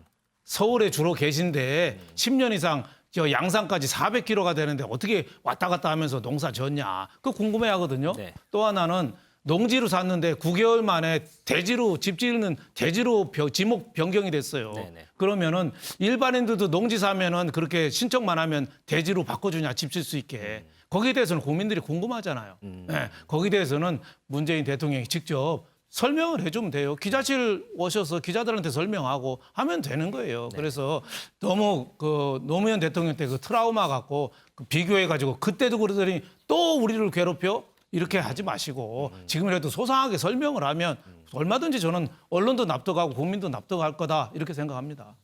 서울에 주로 계신데 10년 이상 저 양산까지 400km가 되는데 어떻게 왔다 갔다 하면서 농사 졌냐. 그거 궁금해하거든요. 또 하나는 농지로 샀는데 9개월 만에 대지로 집 짓는 대지로 지목 변경이 됐어요. 그러면은 일반인들도 농지 사면은 그렇게 신청만 하면 대지로 바꿔주냐 집 질 수 있게. 거기에 대해서는 국민들이 궁금하잖아요. 네, 거기에 대해서는 문재인 대통령이 직접 설명을 해주면 돼요. 기자실 오셔서 기자들한테 설명하고 하면 되는 거예요. 그래서 너무 그 노무현 대통령 때 그 트라우마 갖고 그 비교해가지고 그때도 그러더니 또 우리를 괴롭혀? 이렇게 하지 마시고 지금이라도 소상하게 설명을 하면 얼마든지 저는 언론도 납득하고 국민도 납득할 거다 이렇게 생각합니다.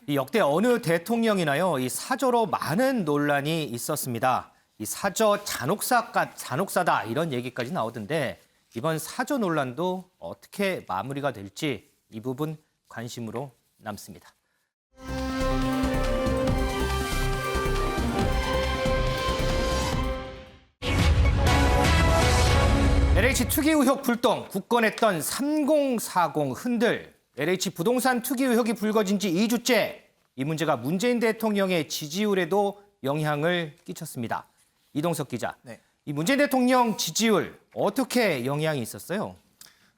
이 역대 어느 대통령이나요, 이 사저로 많은 논란이 있었습니다. 이 사저 잔혹사다 이런 얘기까지 나오던데 이번 사저 논란도 어떻게 마무리가 될지 이 부분 관심으로 남습니다. LH 투기 의혹 불똥, 굳건했던 3040 흔들. LH 부동산 투기 의혹이 불거진 지 2주째. 이 문제가 문재인 대통령의 지지율에도 영향을 끼쳤습니다. 이동석 기자, 이 문재인 대통령 지지율 어떻게 영향이 있었어요?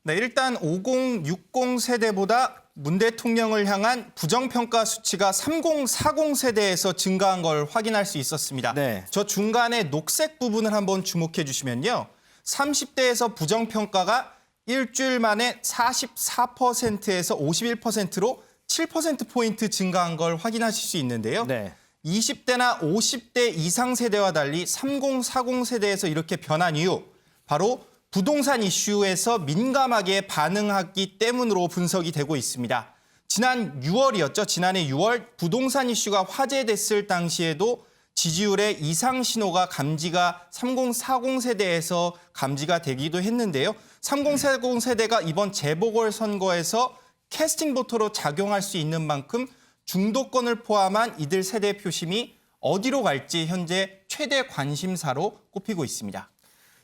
네, 일단 50, 60 세대보다 문 대통령을 향한 부정평가 수치가 3040 세대에서 증가한 걸 확인할 수 있었습니다. 저 중간에 녹색 부분을 한번 주목해 주시면요. 30대에서 부정평가가 일주일 만에 44%에서 51%로 7%포인트 증가한 걸 확인하실 수 있는데요. 네. 20대나 50대 이상 세대와 달리 30, 40 세대에서 이렇게 변한 이유, 바로 부동산 이슈에서 민감하게 반응하기 때문으로 분석이 되고 있습니다. 지난 6월이었죠. 지난해 6월 부동산 이슈가 화제됐을 당시에도 지지율의 이상 신호가 감지가 30, 40 세대에서 감지가 되기도 했는데요. 30, 40 세대가 이번 재보궐선거에서 캐스팅 보터로 작용할 수 있는 만큼 중도권을 포함한 이들 세대 표심이 어디로 갈지 현재 최대 관심사로 꼽히고 있습니다.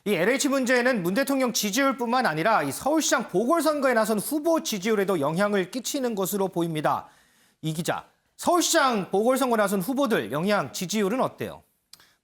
이 LH 문제는 문 대통령 지지율뿐만 아니라 이 서울시장 보궐선거에 나선 후보 지지율에도 영향을 끼치는 것으로 보입니다. 이 기자, 서울시장 보궐선거에 나선 후보들 영향, 지지율은 어때요?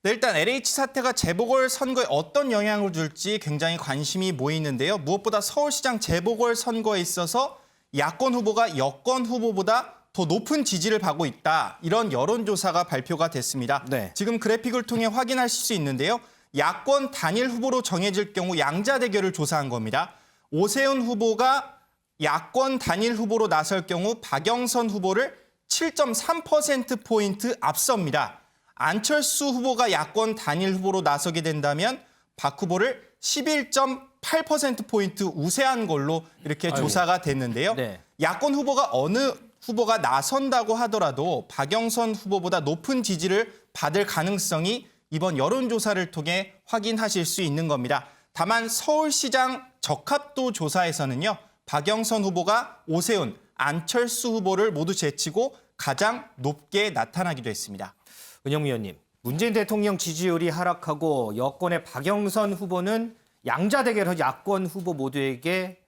네, 일단 LH 사태가 재보궐선거에 어떤 영향을 줄지 굉장히 관심이 모이는데요. 무엇보다 서울시장 재보궐선거에 있어서 야권 후보가 여권 후보보다 더 높은 지지를 받고 있다. 이런 여론조사가 발표가 됐습니다. 네. 지금 그래픽을 통해 확인하실 수 있는데요. 야권 단일 후보로 정해질 경우 양자 대결을 조사한 겁니다. 오세훈 후보가 야권 단일 후보로 나설 경우 박영선 후보를 7.3%포인트 앞섭니다. 안철수 후보가 야권 단일 후보로 나서게 된다면 박 후보를 11.8%포인트 우세한 걸로 이렇게 조사가 됐는데요. 네. 야권 후보가 어느 후보가 나선다고 하더라도 박영선 후보보다 높은 지지를 받을 가능성이 이번 여론조사를 통해 확인하실 수 있는 겁니다. 다만 서울시장 적합도 조사에서는요. 박영선 후보가 오세훈, 안철수 후보를 모두 제치고 가장 높게 나타나기도 했습니다. 은영미 의원님, 문재인 대통령 지지율이 하락하고 여권의 박영선 후보는 양자 대결에서 야권 후보 모두에게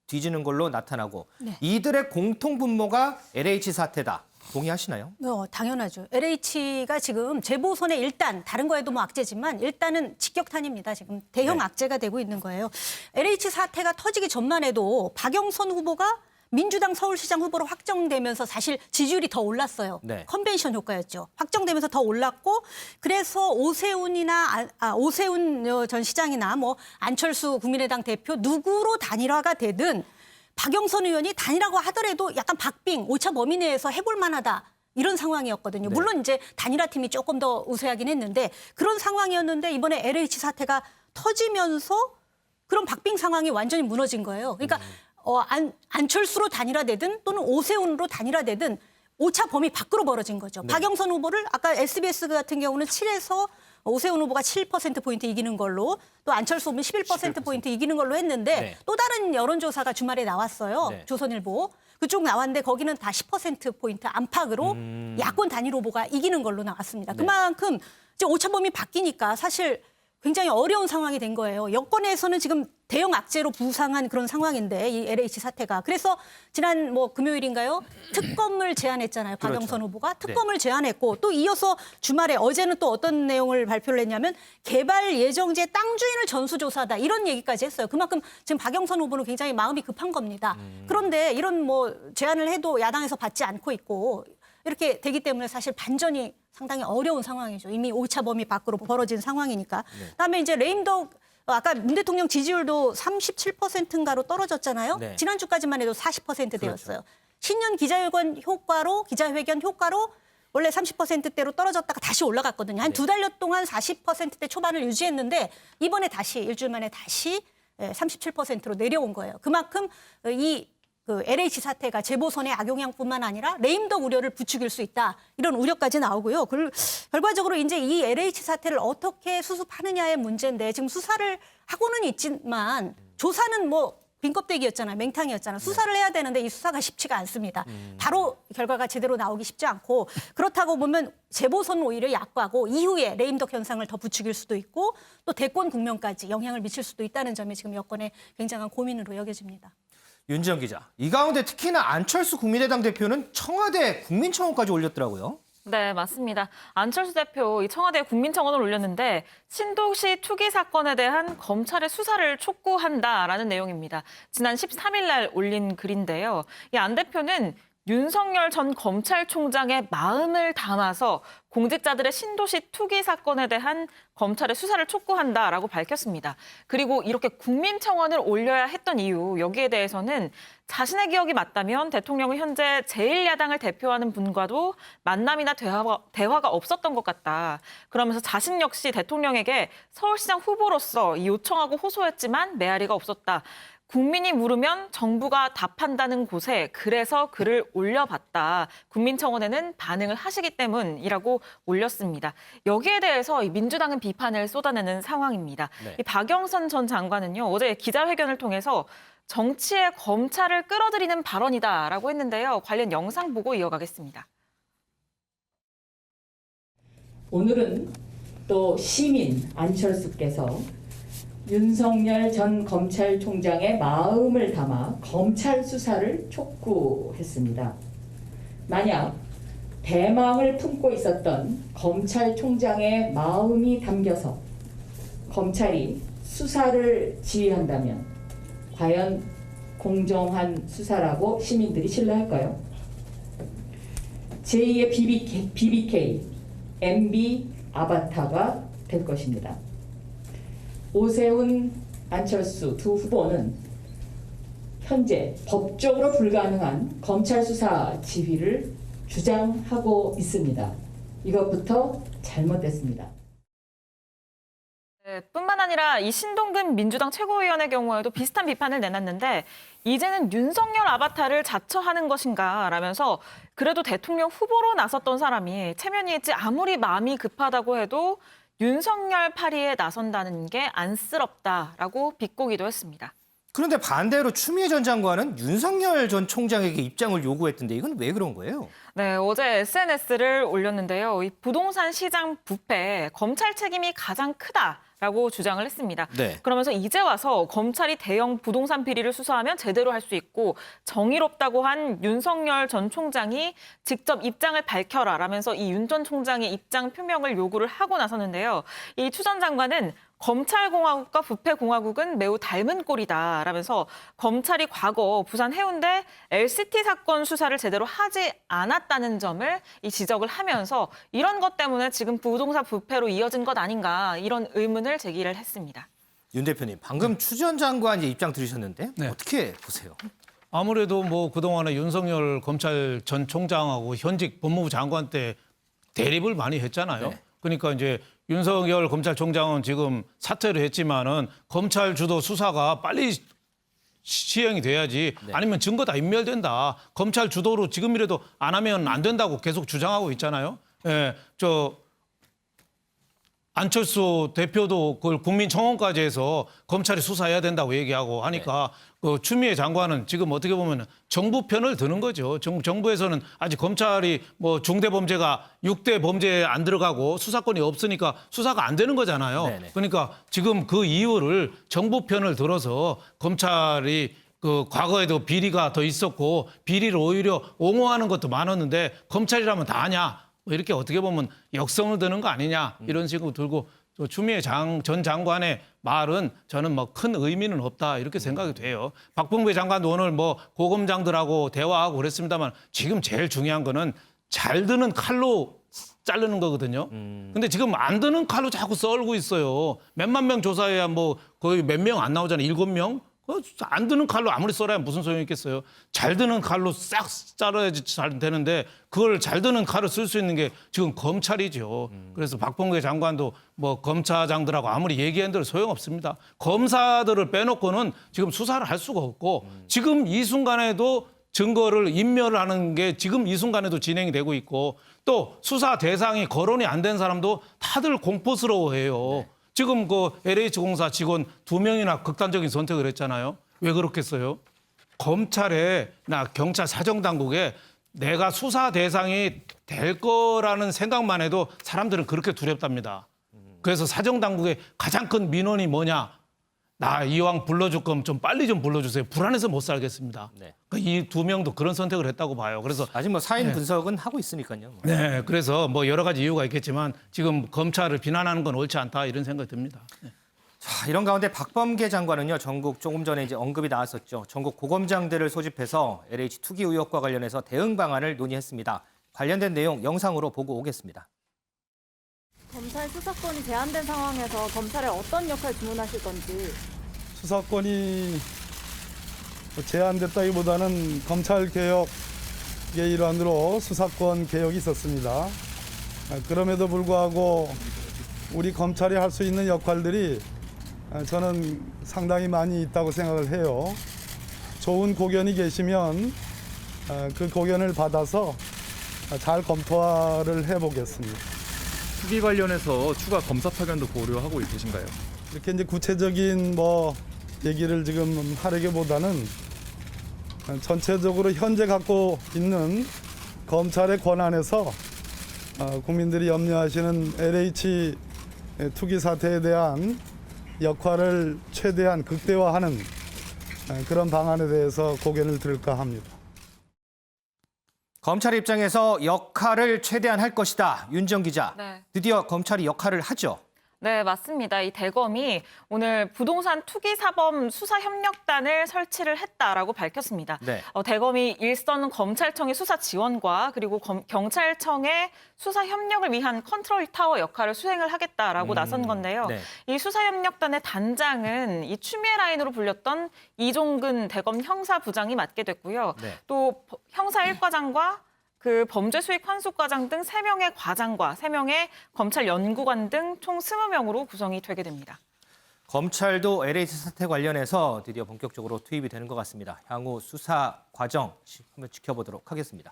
뒤지는 걸로 나타나고 네. 이들의 공통 분모가 LH 사태다. 동의하시나요? 당연하죠. LH가 지금 재보선에 일단 다른 거에도 뭐 악재지만 일단은 직격탄입니다. 지금 대형 네. 악재가 되고 있는 거예요. LH 사태가 터지기 전만 해도 박영선 후보가 민주당 서울시장 후보로 확정되면서 사실 지지율이 더 올랐어요. 네. 컨벤션 효과였죠. 확정되면서 더 올랐고 그래서 오세훈 전 시장이나 뭐 안철수 국민의당 대표 누구로 단일화가 되든 박영선 의원이 단일화가 하더라도 약간 박빙, 오차 범위 내에서 해볼 만하다. 이런 상황이었거든요. 네. 물론 이제 단일화팀이 조금 더 우세하긴 했는데 그런 상황이었는데 이번에 LH 사태가 터지면서 그런 박빙 상황이 완전히 무너진 거예요. 그러니까 안철수로 단일화되든 또는 오세훈으로 단일화되든 오차 범위 밖으로 벌어진 거죠. 네. 박영선 후보를 아까 SBS 같은 경우는 7에서 오세훈 후보가 7%포인트 이기는 걸로 또 안철수 후보는 11%포인트 이기는 걸로 했는데 네. 또 다른 여론조사가 주말에 나왔어요. 네. 조선일보. 그쪽 나왔는데 거기는 다 10%포인트 안팎으로 야권 단일 후보가 이기는 걸로 나왔습니다. 네. 그만큼 이제 오차 범위 바뀌니까 사실 굉장히 어려운 상황이 된 거예요. 여권에서는 지금 대형 악재로 부상한 그런 상황인데 이 LH 사태가. 그래서 지난 뭐 금요일인가요? 특검을 제안했잖아요. 박영선 후보가. 특검을 제안했고 또 이어서 주말에 어제는 또 어떤 내용을 발표를 했냐면 개발 예정지의 땅 주인을 전수조사하다 이런 얘기까지 했어요. 그만큼 지금 박영선 후보는 굉장히 마음이 급한 겁니다. 그런데 이런 뭐 제안을 해도 야당에서 받지 않고 있고 이렇게 되기 때문에 사실 반전이 상당히 어려운 상황이죠. 이미 오차 범위 밖으로 벌어진 상황이니까. 그다음에 이제 레임덕 아까 문 대통령 지지율도 37%인가로 떨어졌잖아요. 네. 지난주까지만 해도 40%대였어요. 신년 기자회견 효과로 원래 30%대로 떨어졌다가 다시 올라갔거든요. 한 두 달여 동안 40%대 초반을 유지했는데 이번에 다시 일주일 만에 다시 37%로 내려온 거예요. 그만큼 그 LH 사태가 재보선의 악영향뿐만 아니라 레임덕 우려를 부추길 수 있다. 이런 우려까지 나오고요. 결과적으로 이제 이 LH 사태를 어떻게 수습하느냐의 문제인데 지금 수사를 하고는 있지만 조사는 뭐 빈껍데기였잖아요. 맹탕이었잖아요. 수사를 해야 되는데 이 수사가 쉽지가 않습니다. 바로 결과가 제대로 나오기 쉽지 않고 그렇다고 보면 재보선은 오히려 약과고 이후에 레임덕 현상을 더 부추길 수도 있고 또 대권 국면까지 영향을 미칠 수도 있다는 점이 지금 여권의 굉장한 고민으로 여겨집니다. 윤지영 기자, 이 가운데 특히나 안철수 국민의당 대표는 청와대 국민청원까지 올렸더라고요. 네, 맞습니다. 안철수 대표 이 청와대 국민청원을 올렸는데 신도시 투기 사건에 대한 검찰의 수사를 촉구한다라는 내용입니다. 지난 13일 날 올린 글인데요. 이 안 대표는 윤석열 전 검찰총장의 마음을 담아서 공직자들의 신도시 투기 사건에 대한 검찰의 수사를 촉구한다라고 밝혔습니다. 그리고 이렇게 국민청원을 올려야 했던 이유, 여기에 대해서는 자신의 기억이 맞다면 대통령은 현재 제1야당을 대표하는 분과도 만남이나 대화가 없었던 것 같다. 그러면서 자신 역시 대통령에게 서울시장 후보로서 요청하고 호소했지만 메아리가 없었다. 국민이 물으면 정부가 답한다는 곳에 그래서 글을 올려봤다. 국민청원에는 반응을 하시기 때문이라고 올렸습니다. 여기에 대해서 민주당은 비판을 쏟아내는 상황입니다. 네. 이 박영선 전 장관은요, 어제 기자회견을 통해서 정치에 검찰을 끌어들이는 발언이다라고 했는데요. 관련 영상 보고 이어가겠습니다. 오늘은 또 시민 안철수께서 윤석열 전 검찰총장의 마음을 담아 검찰 수사를 촉구했습니다. 만약 대망을 품고 있었던 검찰총장의 마음이 담겨서 검찰이 수사를 지휘한다면 과연 공정한 수사라고 시민들이 신뢰할까요? 제2의 BBK, MB 아바타가 될 것입니다. 오세훈, 안철수 두 후보는 현재 법적으로 불가능한 검찰 수사 지휘를 주장하고 있습니다. 이것부터 잘못됐습니다. 뿐만 아니라 이 신동근 민주당 최고위원의 경우에도 비슷한 비판을 내놨는데 이제는 윤석열 아바타를 자처하는 것인가 라면서 그래도 대통령 후보로 나섰던 사람이 체면이 있지 아무리 마음이 급하다고 해도 윤석열 파리에 나선다는 게 안쓰럽다라고 비꼬기도 했습니다. 그런데 반대로 추미애 전 장관은 윤석열 전 총장에게 입장을 요구했던데 이건 왜 그런 거예요? 네, 어제 SNS를 올렸는데요. 이 부동산 시장 부패, 검찰 책임이 가장 크다라고 주장을 했습니다. 네. 그러면서 이제 와서 검찰이 대형 부동산 비리를 수사하면 제대로 할 수 있고 정의롭다고 한 윤석열 전 총장이 직접 입장을 밝혀라라면서 이 윤 전 총장의 입장 표명을 요구를 하고 나섰는데요. 이 추 전 장관은 검찰공화국과 부패공화국은 매우 닮은 꼴이다라면서 검찰이 과거 부산 해운대 LCT 사건 수사를 제대로 하지 않았다는 점을 지적을 하면서 이런 것 때문에 지금 부동산 부패로 이어진 것 아닌가 이런 의문을 제기를 했습니다. 윤 대표님, 방금 추 전 장관 입장 들으셨는데 네. 어떻게 보세요? 아무래도 뭐 그동안에 윤석열 검찰 전 총장하고 현직 법무부 장관 때 대립을 많이 했잖아요. 네. 그러니까 이제 윤석열 검찰총장은 지금 사퇴를 했지만은 검찰 주도 수사가 빨리 시행이 돼야지 네. 아니면 증거 다 인멸된다. 검찰 주도로 지금이라도 안 하면 안 된다고 계속 주장하고 있잖아요. 예, 안철수 대표도 그걸 국민청원까지 해서 검찰이 수사해야 된다고 얘기하고 하니까 그 추미애 장관은 지금 어떻게 보면 정부 편을 드는 거죠. 정부에서는 아직 검찰이 뭐 중대범죄가 6대 범죄에 안 들어가고 수사권이 없으니까 수사가 안 되는 거잖아요. 네네. 그러니까 지금 그 이유를 정부 편을 들어서 검찰이 그 과거에도 비리가 더 있었고 비리를 오히려 옹호하는 것도 많았는데 검찰이라면 다 아냐. 뭐 이렇게 어떻게 보면 역성을 드는 거 아니냐 이런 식으로 들고 또 추미애 전 장관의 말은 저는 뭐 큰 의미는 없다 이렇게 생각이 돼요. 박범계 장관도 오늘 뭐 고검장들하고 대화하고 그랬습니다만 지금 제일 중요한 거는 잘 드는 칼로 자르는 거거든요. 근데 지금 안 드는 칼로 자꾸 썰고 있어요. 몇만 명 조사해야 뭐 거의 몇 명 안 나오잖아요. 7명? 안 드는 칼로 아무리 썰어야 무슨 소용이 있겠어요. 잘 드는 칼로 싹 자르야지 잘 되는데 그걸 잘 드는 칼을 쓸 수 있는 게 지금 검찰이죠. 그래서 박범계 장관도 뭐 검사장들하고 아무리 얘기한들 소용없습니다. 검사들을 빼놓고는 지금 수사를 할 수가 없고 지금 이 순간에도 증거를 인멸을 하는 게 지금 이 순간에도 진행이 되고 있고 또 수사 대상이 거론이 안 된 사람도 다들 공포스러워해요. 네. 지금 그 LH공사 직원 2명이나 극단적인 선택을 했잖아요. 왜 그렇겠어요? 검찰에나 경찰 사정당국에 내가 수사 대상이 될 거라는 생각만 해도 사람들은 그렇게 두렵답니다. 그래서 사정당국의 가장 큰 민원이 뭐냐? 나 이왕 불러줄 거면 좀 빨리 좀 불러주세요. 불안해서 못 살겠습니다. 네. 이 2명도 그런 선택을 했다고 봐요. 그래서 아직 뭐 사인 네. 분석은 하고 있으니까요. 네, 그래서 뭐 여러 가지 이유가 있겠지만 지금 검찰을 비난하는 건 옳지 않다 이런 생각이 듭니다. 네. 자, 이런 가운데 박범계 장관은요, 전국 조금 전에 이제 언급이 나왔었죠. 전국 고검장들을 소집해서 LH 투기 의혹과 관련해서 대응 방안을 논의했습니다. 관련된 내용 영상으로 보고 오겠습니다. 검찰 수사권이 제한된 상황에서 검찰에 어떤 역할 주문하실 건지. 수사권이 제한됐다기보다는 검찰 개혁의 일환으로 수사권 개혁이 있었습니다. 그럼에도 불구하고 우리 검찰이 할 수 있는 역할들이 저는 상당히 많이 있다고 생각을 해요. 좋은 고견이 계시면 그 고견을 받아서 잘 검토를 해보겠습니다. 투기 관련해서 추가 검사 파견도 고려하고 계신가요? 이렇게 이제 구체적인 얘기를 지금 하려기보다는 전체적으로 현재 갖고 있는 검찰의 권한에서 국민들이 염려하시는 LH 투기 사태에 대한 역할을 최대한 극대화하는 그런 방안에 대해서 고견을 드릴까 합니다. 검찰 입장에서 역할을 최대한 할 것이다. 윤정 기자, 네. 드디어 검찰이 역할을 하죠. 네, 맞습니다. 이 대검이 오늘 부동산 투기 사범 수사협력단을 설치를 했다라고 밝혔습니다. 네. 대검이 일선 검찰청의 수사 지원과 그리고 경찰청의 수사 협력을 위한 컨트롤 타워 역할을 수행을 하겠다라고 나선 건데요. 네. 이 수사협력단의 단장은 이 추미애 라인으로 불렸던 이종근 대검 형사부장이 맡게 됐고요. 네. 또 형사 1과장과 그 범죄 수익 환수과장 등 3명의 과장과 3명의 검찰 연구관 등 총 20명으로 구성이 되게 됩니다. 검찰도 LH 사태 관련해서 드디어 본격적으로 투입이 되는 것 같습니다. 향후 수사 과정 한번 지켜보도록 하겠습니다.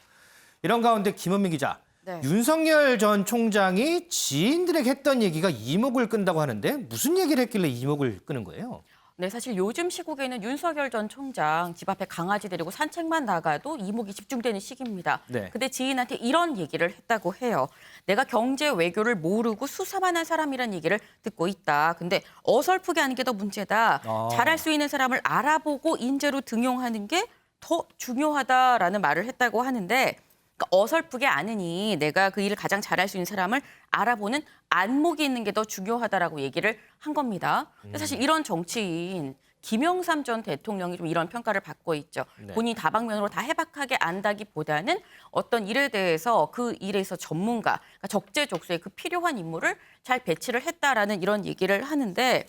이런 가운데 김은미 기자, 네. 윤석열 전 총장이 지인들에게 했던 얘기가 이목을 끈다고 하는데 무슨 얘기를 했길래 이목을 끄는 거예요? 네, 사실 요즘 시국에는 윤석열 전 총장 집 앞에 강아지 데리고 산책만 나가도 이목이 집중되는 시기입니다. 네. 근데 지인한테 이런 얘기를 했다고 해요. 내가 경제 외교를 모르고 수사만 한 사람이란 얘기를 듣고 있다. 근데 어설프게 하는 게 더 문제다. 잘할 수 있는 사람을 알아보고 인재로 등용하는 게 더 중요하다라는 말을 했다고 하는데, 그러니까 어설프게 아느니 내가 그 일을 가장 잘할 수 있는 사람을 알아보는 안목이 있는 게 더 중요하다라고 얘기를 한 겁니다. 근데 사실 이런 정치인 김영삼 전 대통령이 좀 이런 평가를 받고 있죠. 네. 본인이 다방면으로 다 해박하게 안다기보다는 어떤 일에 대해서 그 일에서 전문가, 그러니까 적재적소에 그 필요한 인물을 잘 배치를 했다라는 이런 얘기를 하는데,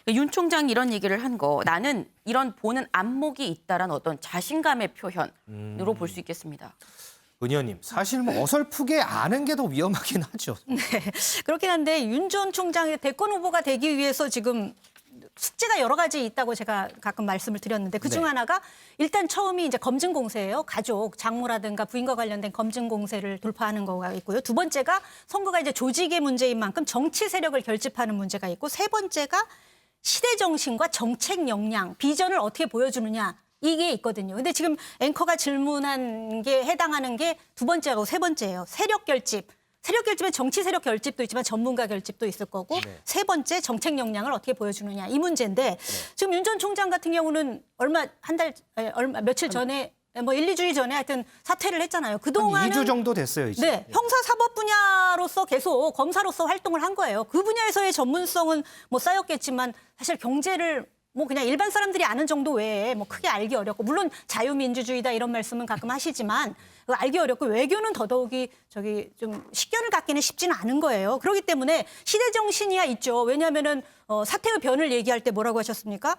윤 총장이 이런 얘기를 한 거, 나는 이런 보는 안목이 있다라는 어떤 자신감의 표현으로 볼 수 있겠습니다. 은 의원님, 사실 어설프게 아는 게 더 위험하긴 하죠. 네, 그렇긴 한데 윤 전 총장의 대권 후보가 되기 위해서 지금 숙제가 여러 가지 있다고 제가 가끔 말씀을 드렸는데 그중 네. 하나가 일단 처음이 이제 검증 공세예요. 가족, 장모라든가 부인과 관련된 검증 공세를 돌파하는 거가 있고요. 두 번째가 선거가 이제 조직의 문제인 만큼 정치 세력을 결집하는 문제가 있고, 세 번째가 시대 정신과 정책 역량, 비전을 어떻게 보여주느냐. 이게 있거든요. 근데 지금 앵커가 질문한 게 해당하는 게 두 번째하고 세 번째예요. 세력 결집. 세력 결집은 정치 세력 결집도 있지만 전문가 결집도 있을 거고, 네. 세 번째 정책 역량을 어떻게 보여주느냐 이 문제인데, 지금 윤 전 총장 같은 경우는 며칠 전에 1, 2주 전에 하여튼 사퇴를 했잖아요. 그동안은 2주 정도 됐어요, 이제. 네, 형사사법 분야로서 계속 검사로서 활동을 한 거예요. 그 분야에서의 전문성은 쌓였겠지만 사실 경제를 그냥 일반 사람들이 아는 정도 외에 크게 알기 어렵고, 물론 자유민주주의다 이런 말씀은 가끔 하시지만 알기 어렵고, 외교는 더더욱이 좀 식견을 갖기는 쉽지는 않은 거예요. 그렇기 때문에 시대 정신이야 있죠. 왜냐하면은 사태의 변을 얘기할 때 뭐라고 하셨습니까?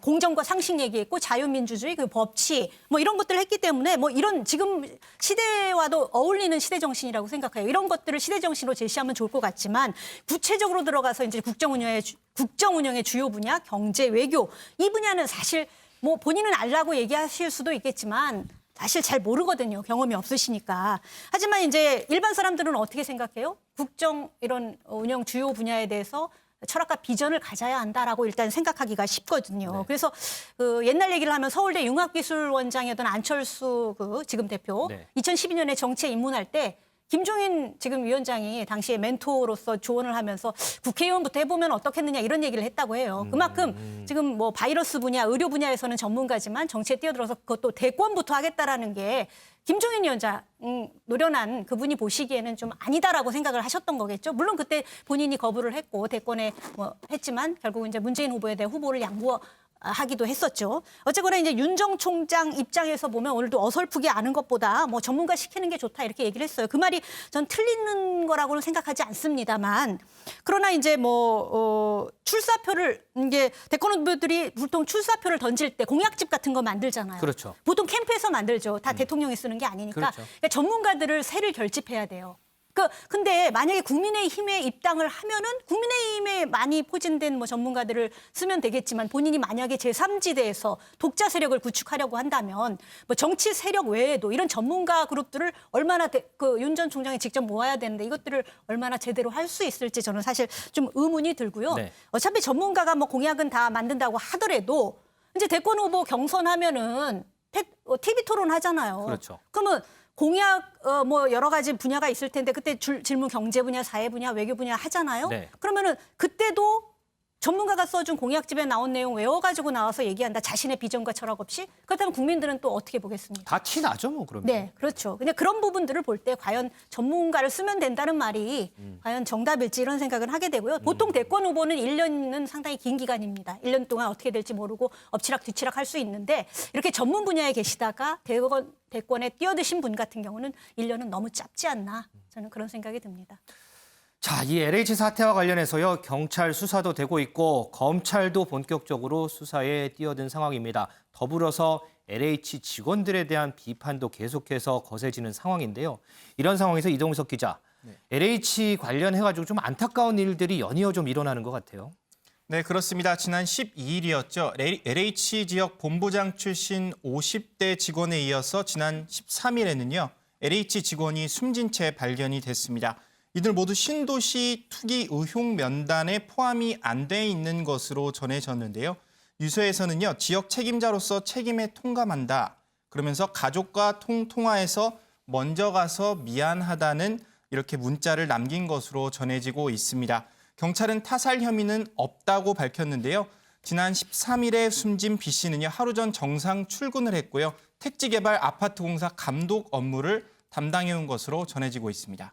공정과 상식 얘기했고, 자유민주주의, 그 법치 이런 것들을 했기 때문에 이런 지금 시대와도 어울리는 시대 정신이라고 생각해요. 이런 것들을 시대 정신으로 제시하면 좋을 것 같지만, 구체적으로 들어가서 이제 국정 운영의 주요 분야, 경제, 외교 이 분야는 사실 본인은 알라고 얘기하실 수도 있겠지만 사실 잘 모르거든요. 경험이 없으시니까. 하지만 이제 일반 사람들은 어떻게 생각해요? 국정 이런 운영 주요 분야에 대해서 철학과 비전을 가져야 한다라고 일단 생각하기가 쉽거든요. 네. 그래서 옛날 얘기를 하면 서울대 융합기술원장이었던 안철수 지금 대표, 네. 2012년에 정치에 입문할 때 김종인 지금 위원장이 당시에 멘토로서 조언을 하면서 국회의원부터 해보면 어떻겠느냐 이런 얘기를 했다고 해요. 그만큼 지금 뭐 바이러스 분야, 의료 분야에서는 전문가지만 정치에 뛰어들어서 그것도 대권부터 하겠다라는 게 김종인 위원장 노련한 그분이 보시기에는 좀 아니다라고 생각을 하셨던 거겠죠. 물론 그때 본인이 거부를 했고 대권에 뭐 했지만 결국 이제 문재인 후보에 대해 후보를 양보하기도 했었죠. 어쨌거나 이제 윤 전 총장 입장에서 보면 오늘도 어설프게 아는 것보다 뭐 전문가 시키는 게 좋다 이렇게 얘기를 했어요. 그 말이 전 틀리는 거라고는 생각하지 않습니다만 그러나 이제 출사표를 이제 대권 후보들이 보통 출사표를 던질 때 공약집 같은 거 만들잖아요. 그렇죠. 보통 캠프에서 만들죠. 다 대통령이 쓰는 게 아니니까. 그렇죠. 그러니까 전문가들을 세를 결집해야 돼요. 근데 만약에 국민의힘에 입당을 하면은 국민의힘에 많이 포진된 뭐 전문가들을 쓰면 되겠지만 본인이 만약에 제3지대에서 독자 세력을 구축하려고 한다면 뭐 정치 세력 외에도 이런 전문가 그룹들을 얼마나 윤 전 총장이 직접 모아야 되는데 이것들을 얼마나 제대로 할 수 있을지 저는 사실 좀 의문이 들고요. 네. 어차피 전문가가 뭐 공약은 다 만든다고 하더라도 이제 대권 후보 경선하면은 TV 토론 하잖아요. 그렇죠. 그러면 공약 뭐 여러 가지 분야가 있을 텐데 그때 질문 경제 분야, 사회 분야, 외교 분야 하잖아요. 네. 그러면은 그때도 전문가가 써준 공약집에 나온 내용 외워가지고 나와서 얘기한다. 자신의 비전과 철학 없이. 그렇다면 국민들은 또 어떻게 보겠습니까? 다 티 나죠, 뭐 그러면. 네, 그렇죠. 근데 그런 부분들을 볼 때 과연 전문가를 쓰면 된다는 말이 과연 정답일지 이런 생각을 하게 되고요. 보통 대권 후보는 1년은 상당히 긴 기간입니다. 1년 동안 어떻게 될지 모르고 엎치락 뒤치락 할 수 있는데 이렇게 전문 분야에 계시다가 대권에 뛰어드신 분 같은 경우는 1년은 너무 짧지 않나 저는 그런 생각이 듭니다. 자, 이 LH 사태와 관련해서요. 경찰 수사도 되고 있고 검찰도 본격적으로 수사에 뛰어든 상황입니다. 더불어서 LH 직원들에 대한 비판도 계속해서 거세지는 상황인데요. 이런 상황에서 이동석 기자, LH 관련해가지고 좀 안타까운 일들이 연이어 좀 일어나는 것 같아요. 네, 그렇습니다. 지난 12일이었죠. LH 지역 본부장 출신 50대 직원에 이어서 지난 13일에는요. LH 직원이 숨진 채 발견이 됐습니다. 이들 모두 신도시 투기 의혹 면단에 포함이 안 돼 있는 것으로 전해졌는데요. 유서에서는요. 지역 책임자로서 책임에 통감한다. 그러면서 가족과 통화해서 먼저 가서 미안하다는 이렇게 문자를 남긴 것으로 전해지고 있습니다. 경찰은 타살 혐의는 없다고 밝혔는데요. 지난 13일에 숨진 B 씨는요. 하루 전 정상 출근을 했고요. 택지개발 아파트 공사 감독 업무를 담당해온 것으로 전해지고 있습니다.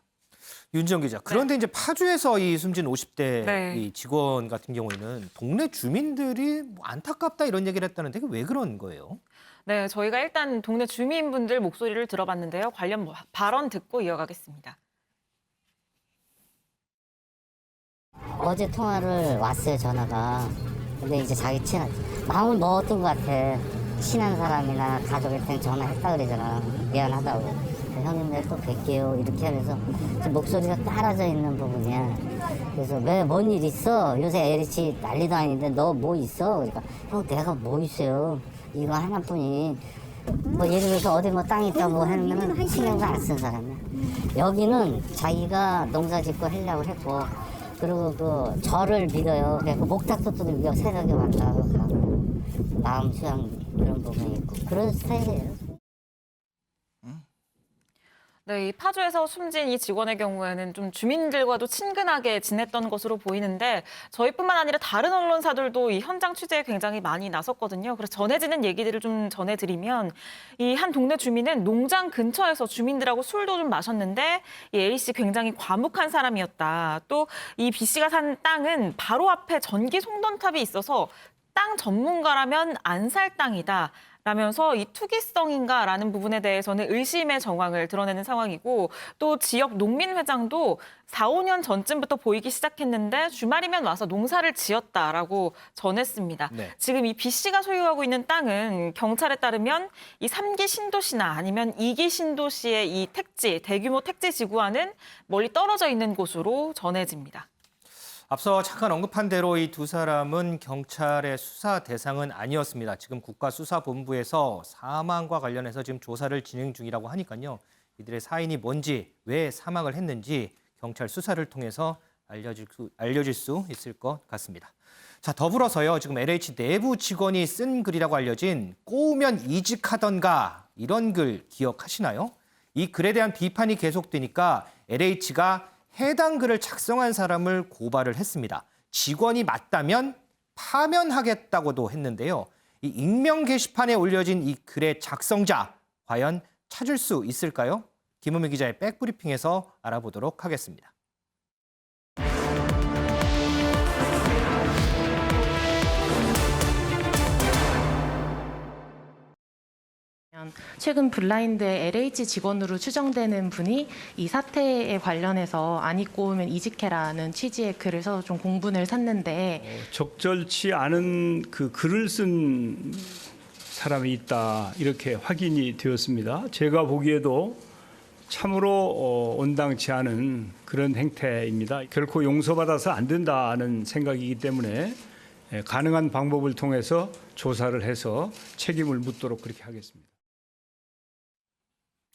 윤지영 기자. 그런데 이제 파주에서 이 숨진 50대 이 직원 같은 경우에는 동네 주민들이 뭐 안타깝다 이런 얘기를 했다는데 그게 왜 그런 거예요? 네, 저희가 일단 동네 주민분들 목소리를 들어봤는데요. 관련 발언 듣고 이어가겠습니다. 어제 통화를 왔어요, 전화가. 근데 이제 자기 마음을 먹었던 것 같아. 친한 사람이나 가족한테 전화했다 그러잖아. 미안하다고. 형님 내가 또 뵐게요. 이렇게 하면서 목소리가 따라져 있는 부분이야. 그래서 왜 뭔 일 있어? 요새 LH 난리도 아닌데 너 뭐 있어? 그러니까 형 내가 뭐 있어요? 이거 하나뿐이. 뭐 예를 들어서 어디 뭐 땅 있다고 하면 신경도 안 쓴 사람이야. 여기는 자기가 농사 짓고 하려고 했고 그리고 그 저를 믿어요. 그래서 목탁도 두들겨 새벽에 왔다고 하고 마음 수양 그런 부분이 있고 그런 스타일이에요. 네, 이 파주에서 숨진 이 직원의 경우에는 좀 주민들과도 친근하게 지냈던 것으로 보이는데 저희뿐만 아니라 다른 언론사들도 이 현장 취재에 굉장히 많이 나섰거든요. 그래서 전해지는 얘기들을 좀 전해드리면 이 한 동네 주민은 농장 근처에서 주민들하고 술도 좀 마셨는데 이 A 씨 굉장히 과묵한 사람이었다. 또 이 B 씨가 산 땅은 바로 앞에 전기 송전탑이 있어서 땅 전문가라면 안 살 땅이다. 라면서 이 투기성인가라는 부분에 대해서는 의심의 정황을 드러내는 상황이고 또 지역 농민회장도 4, 5년 전쯤부터 보이기 시작했는데 주말이면 와서 농사를 지었다라고 전했습니다. 네. 지금 이 B 씨가 소유하고 있는 땅은 경찰에 따르면 이 3기 신도시나 아니면 2기 신도시의 이 대규모 택지 지구와는 멀리 떨어져 있는 곳으로 전해집니다. 앞서 잠깐 언급한 대로 이 두 사람은 경찰의 수사 대상은 아니었습니다. 지금 국가수사본부에서 사망과 관련해서 지금 조사를 진행 중이라고 하니까요. 이들의 사인이 뭔지, 왜 사망을 했는지 경찰 수사를 통해서 알려질 수 있을 것 같습니다. 자, 더불어서요. 지금 LH 내부 직원이 쓴 글이라고 알려진 꼬우면 이직하던가 이런 글 기억하시나요? 이 글에 대한 비판이 계속되니까 LH가 해당 글을 작성한 사람을 고발을 했습니다. 직원이 맞다면 파면하겠다고도 했는데요. 이 익명 게시판에 올려진 이 글의 작성자 과연 찾을 수 있을까요? 김은미 기자의 백브리핑에서 알아보도록 하겠습니다. 최근 블라인드의 LH 직원으로 추정되는 분이 이 사태에 관련해서 안 입고 오면 이직해라는 취지의 글을 써서 좀 공분을 샀는데 적절치 않은 그 글을 쓴 사람이 있다 이렇게 확인이 되었습니다. 제가 보기에도 참으로 온당치 않은 그런 행태입니다. 결코 용서받아서 안 된다는 생각이기 때문에 가능한 방법을 통해서 조사를 해서 책임을 묻도록 그렇게 하겠습니다.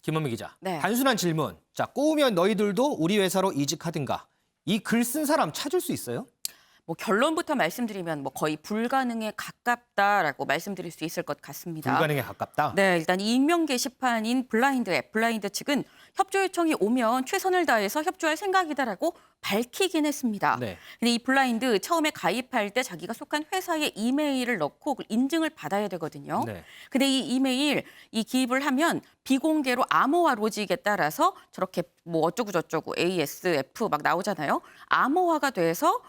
김원미 기자, 네. 단순한 질문. 자, 꼬우면 너희들도 우리 회사로 이직하든가. 이 글 쓴 사람 찾을 수 있어요? 뭐 결론부터 말씀드리면 뭐 거의 불가능에 가깝다라고 말씀드릴 수 있을 것 같습니다. 불가능에 가깝다? 네, 일단 이 익명 게시판인 블라인드 앱, 블라인드 측은 협조 요청이 오면 최선을 다해서 협조할 생각이다라고 밝히긴 했습니다. 네. 근데 이 블라인드 처음에 가입할 때 자기가 속한 회사의 이메일을 넣고 인증을 받아야 되거든요. 네. 근데 이 이메일 이 기입을 하면 비공개로 암호화 로직에 따라서 저렇게 뭐 어쩌고 저쩌고 ASF 막 나오잖아요. 암호화가 돼서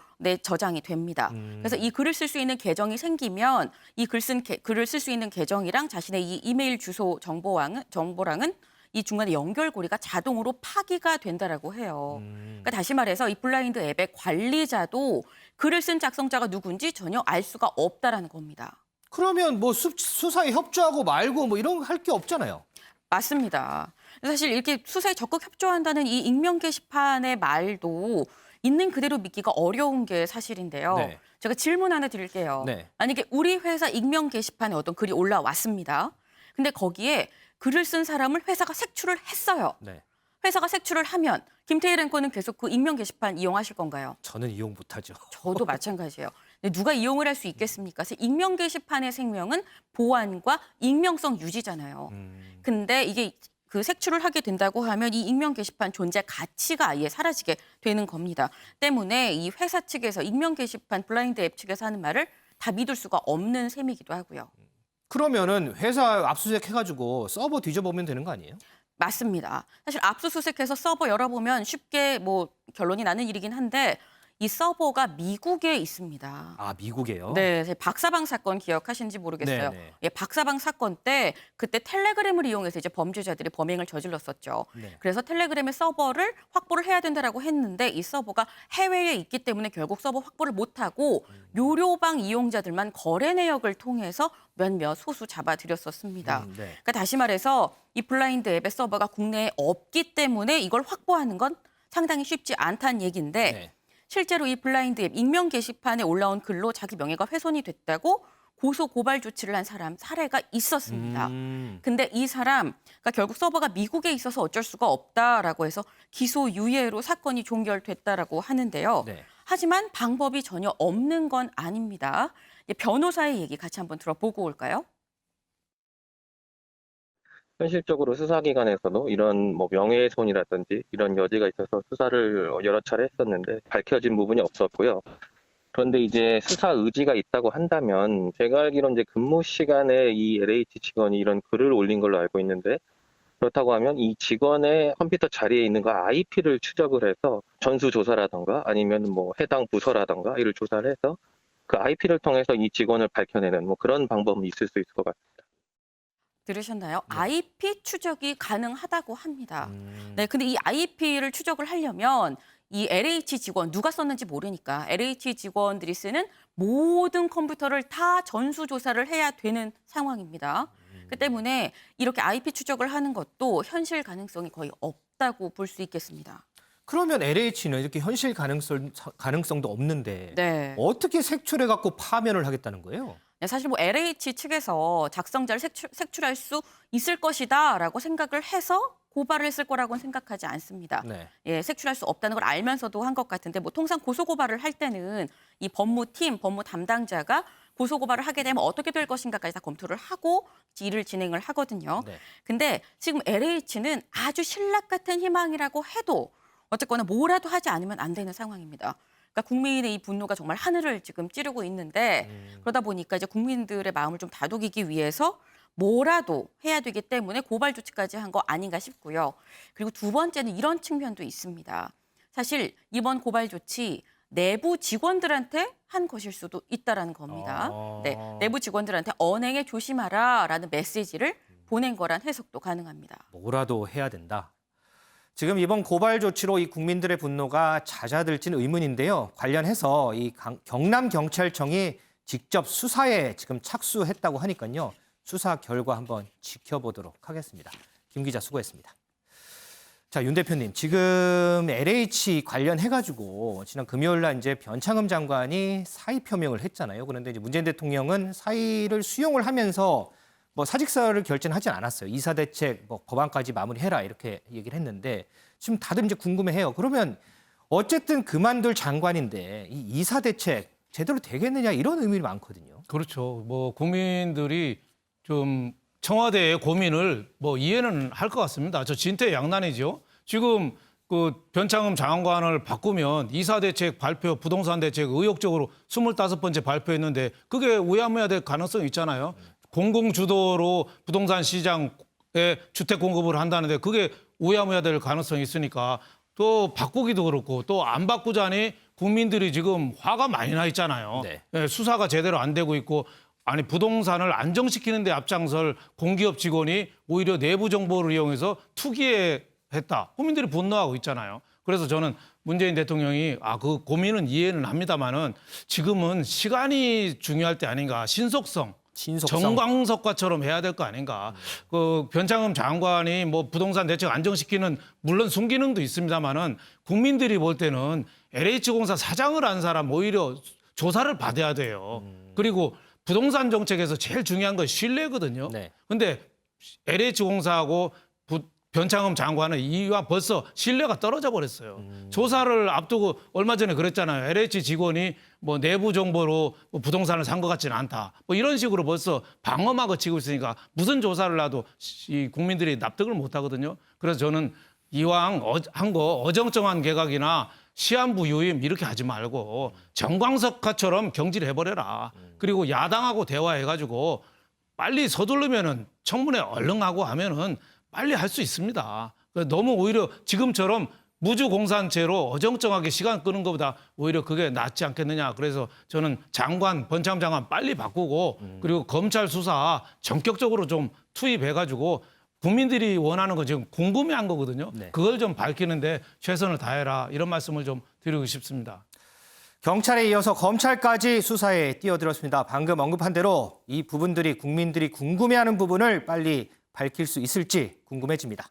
저장이 됩니다. 그래서 이 글을 쓸 수 있는 계정이 생기면 이 글을 쓸 수 있는 계정이랑 자신의 이 이메일 주소 정보랑은 이 중간에 연결고리가 자동으로 파기가 된다라고 해요. 그러니까 다시 말해서 이 블라인드 앱의 관리자도 글을 쓴 작성자가 누군지 전혀 알 수가 없다라는 겁니다. 그러면 뭐 수사에 협조하고 말고 뭐 이런 거 할 게 없잖아요. 맞습니다. 사실 이렇게 수사에 적극 협조한다는 이 익명 게시판의 말도 있는 그대로 믿기가 어려운 게 사실인데요. 네. 제가 질문 하나 드릴게요. 네. 만약에 우리 회사 익명 게시판에 어떤 글이 올라왔습니다. 근데 거기에 글을 쓴 사람을 회사가 색출을 했어요. 네. 회사가 색출을 하면 김태일 앵커는 계속 그 익명 게시판 이용하실 건가요? 저는 이용 못하죠. 저도 마찬가지예요. 근데 누가 이용을 할 수 있겠습니까? 익명 게시판의 생명은 보안과 익명성 유지잖아요. 근데 이게 그 색출을 하게 된다고 하면 이 익명 게시판 존재 가치가 아예 사라지게 되는 겁니다. 때문에 이 회사 측에서 익명 게시판 블라인드 앱 측에서 하는 말을 다 믿을 수가 없는 셈이기도 하고요. 그러면은 회사 압수수색 해가지고 서버 뒤져보면 되는 거 아니에요? 맞습니다. 사실 압수수색해서 서버 열어보면 쉽게 뭐 결론이 나는 일이긴 한데 이 서버가 미국에 있습니다. 아, 미국에요? 네, 박사방 사건 기억하시는지 모르겠어요. 네네. 예, 박사방 사건 때 그때 텔레그램을 이용해서 이제 범죄자들이 범행을 저질렀었죠. 네. 그래서 텔레그램의 서버를 확보를 해야 된다라고 했는데 이 서버가 해외에 있기 때문에 결국 서버 확보를 못하고 요료방 이용자들만 거래 내역을 통해서 몇몇 소수 잡아들였었습니다. 네. 그러니까 다시 말해서 이 블라인드 앱의 서버가 국내에 없기 때문에 이걸 확보하는 건 상당히 쉽지 않다는 얘기인데 네. 실제로 이 블라인드 앱 익명 게시판에 올라온 글로 자기 명예가 훼손이 됐다고 고소 고발 조치를 한 사람 사례가 있었습니다. 근데 이 사람 그러니까 결국 서버가 미국에 있어서 어쩔 수가 없다라고 해서 기소 유예로 사건이 종결됐다라고 하는데요. 네. 하지만 방법이 전혀 없는 건 아닙니다. 변호사의 얘기 같이 한번 들어보고 올까요? 현실적으로 수사기관에서도 이런 뭐 명예훼손이라든지 이런 여지가 있어서 수사를 여러 차례 했었는데 밝혀진 부분이 없었고요. 그런데 이제 수사 의지가 있다고 한다면 제가 알기로는 이제 근무 시간에 이 LH 직원이 이런 글을 올린 걸로 알고 있는데 그렇다고 하면 이 직원의 컴퓨터 자리에 있는 거 IP를 추적을 해서 전수조사라던가 아니면 뭐 해당 부서라던가 이를 조사를 해서 그 IP를 통해서 이 직원을 밝혀내는 뭐 그런 방법은 있을 수 있을 것 같습니다. 들으셨나요? 네. IP 추적이 가능하다고 합니다. 네, 근데 이 IP를 추적을 하려면 이 LH 직원 누가 썼는지 모르니까 LH 직원들이 쓰는 모든 컴퓨터를 다 전수조사를 해야 되는 상황입니다. 그 때문에 이렇게 IP 추적을 하는 것도 현실 가능성이 거의 없다고 볼 수 있겠습니다. 그러면 LH는 이렇게 현실 가능성도 없는데 네. 어떻게 색출해갖고 파면을 하겠다는 거예요? 네, 사실 뭐 LH 측에서 작성자를 색출할 수 있을 것이다라고 생각을 해서 고발을 했을 거라고는 생각하지 않습니다. 네. 예, 색출할 수 없다는 걸 알면서도 한 것 같은데 뭐 통상 고소고발을 할 때는 이 법무팀, 법무 담당자가 고소고발을 하게 되면 어떻게 될 것인가까지 다 검토를 하고 일을 진행을 하거든요. 네. 근데 지금 LH는 아주 신락 같은 희망이라고 해도 어쨌거나 뭐라도 하지 않으면 안 되는 상황입니다. 그러니까 국민의 이 분노가 정말 하늘을 지금 찌르고 있는데 그러다 보니까 이제 국민들의 마음을 좀 다독이기 위해서 뭐라도 해야 되기 때문에 고발 조치까지 한 거 아닌가 싶고요. 그리고 두 번째는 이런 측면도 있습니다. 사실 이번 고발 조치 내부 직원들한테 한 것일 수도 있다라는 겁니다. 네, 내부 직원들한테 언행에 조심하라라는 메시지를 보낸 거란 해석도 가능합니다. 뭐라도 해야 된다. 지금 이번 고발 조치로 이 국민들의 분노가 잦아들지는 의문인데요. 관련해서 이 경남경찰청이 직접 수사에 지금 착수했다고 하니까요. 수사 결과 한번 지켜보도록 하겠습니다. 김 기자 수고했습니다. 자, 윤 대표님, 지금 LH 관련해가지고 지난 금요일 날 이제 변창흠 장관이 사의 표명을 했잖아요. 그런데 이제 문재인 대통령은 사의를 수용을 하면서 뭐 사직서를 결정하진 않았어요. 이사대책, 뭐 법안까지 마무리해라 이렇게 얘기를 했는데 지금 다들 이제 궁금해해요. 그러면 어쨌든 그만둘 장관인데 이 이사대책 제대로 되겠느냐 이런 의문이 많거든요. 그렇죠. 뭐 국민들이 좀 청와대의 고민을 뭐 이해는 할 것 같습니다. 저 진퇴양난이죠. 지금 그 변창흠 장관을 바꾸면 이사대책 발표, 부동산 대책 의욕적으로 25번째 발표했는데 그게 우야무야 될 가능성이 있잖아요. 공공주도로 부동산 시장에 주택 공급을 한다는데 그게 우야무야 될 가능성이 있으니까 또 바꾸기도 그렇고 또 안 바꾸자니 국민들이 지금 화가 많이 나 있잖아요. 네. 예, 수사가 제대로 안 되고 있고 아니 부동산을 안정시키는 데 앞장설 공기업 직원이 오히려 내부 정보를 이용해서 투기에 했다. 국민들이 분노하고 있잖아요. 그래서 저는 문재인 대통령이 그 고민은 이해는 합니다만은 지금은 시간이 중요할 때 아닌가. 신속성. 정광석과처럼 해야 될 거 아닌가. 그 변창흠 장관이 뭐 부동산 대책 안정시키는 물론 순기능도 있습니다만은 국민들이 볼 때는 LH공사 사장을 한 사람 오히려 조사를 받아야 돼요. 그리고 부동산 정책에서 제일 중요한 건 신뢰거든요. 근데 LH공사하고 변창흠 장관은 이와 벌써 신뢰가 떨어져 버렸어요. 조사를 앞두고 얼마 전에 그랬잖아요. LH 직원이 뭐 내부 정보로 뭐 부동산을 산 것 같지는 않다. 뭐 이런 식으로 벌써 방어막을 치고 있으니까 무슨 조사를 해도 이 국민들이 납득을 못 하거든요. 그래서 저는 이왕 한 거 어정쩡한 개각이나 시한부 유임 이렇게 하지 말고 정광석화처럼 경질해버려라. 그리고 야당하고 대화해가지고 빨리 서두르면은 청문회 얼른 하고 하면은 빨리 할 수 있습니다. 너무 오히려 지금처럼 무주공산체로 어정쩡하게 시간 끄는 것보다 오히려 그게 낫지 않겠느냐. 그래서 저는 변창흠 장관 빨리 바꾸고 그리고 검찰 수사 전격적으로 좀 투입해가지고 국민들이 원하는 거 지금 궁금해한 거거든요. 그걸 좀 밝히는데 최선을 다해라 이런 말씀을 좀 드리고 싶습니다. 경찰에 이어서 검찰까지 수사에 뛰어들었습니다. 방금 언급한 대로 이 부분들이 국민들이 궁금해하는 부분을 빨리 밝힐 수 있을지 궁금해집니다.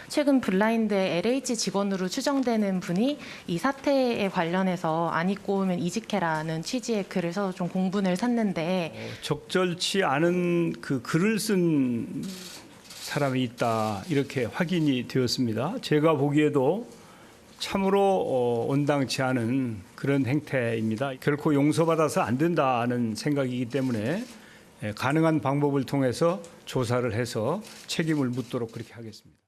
최근 블라인드의 LH 직원으로 추정되는 분이 이 사태에 관련해서 안 입고 오면 이직해라는 취지의 글을 써서 좀 공분을 샀는데 적절치 않은 그 글을 쓴 사람이 있다 이렇게 확인이 되었습니다. 제가 보기에도 참으로 온당치 않은 그런 행태입니다. 결코 용서받아서 안 된다는 생각이기 때문에 가능한 방법을 통해서 조사를 해서 책임을 묻도록 그렇게 하겠습니다.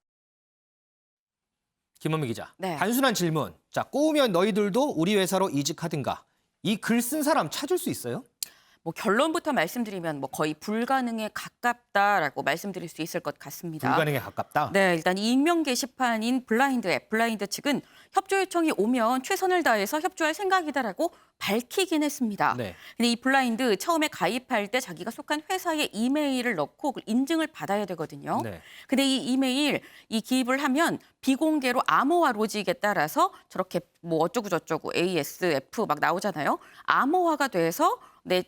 김원미 기자, 단순한 질문. 자, 꼬우면 너희들도 우리 회사로 이직하든가. 이 글 쓴 사람 찾을 수 있어요? 뭐 결론부터 말씀드리면 뭐 거의 불가능에 가깝다라고 말씀드릴 수 있을 것 같습니다. 불가능에 가깝다? 네, 일단 익명 게시판인 블라인드 앱, 블라인드 측은 협조 요청이 오면 최선을 다해서 협조할 생각이다라고 밝히긴 했습니다. 근데 이 블라인드 처음에 가입할 때 자기가 속한 회사의 이메일을 넣고 인증을 받아야 되거든요. 근데 이 이메일 이 기입을 하면 비공개로 암호화 로직에 따라서 저렇게 뭐 어쩌고 저쩌고 AS, F 막 나오잖아요. 암호화가 돼서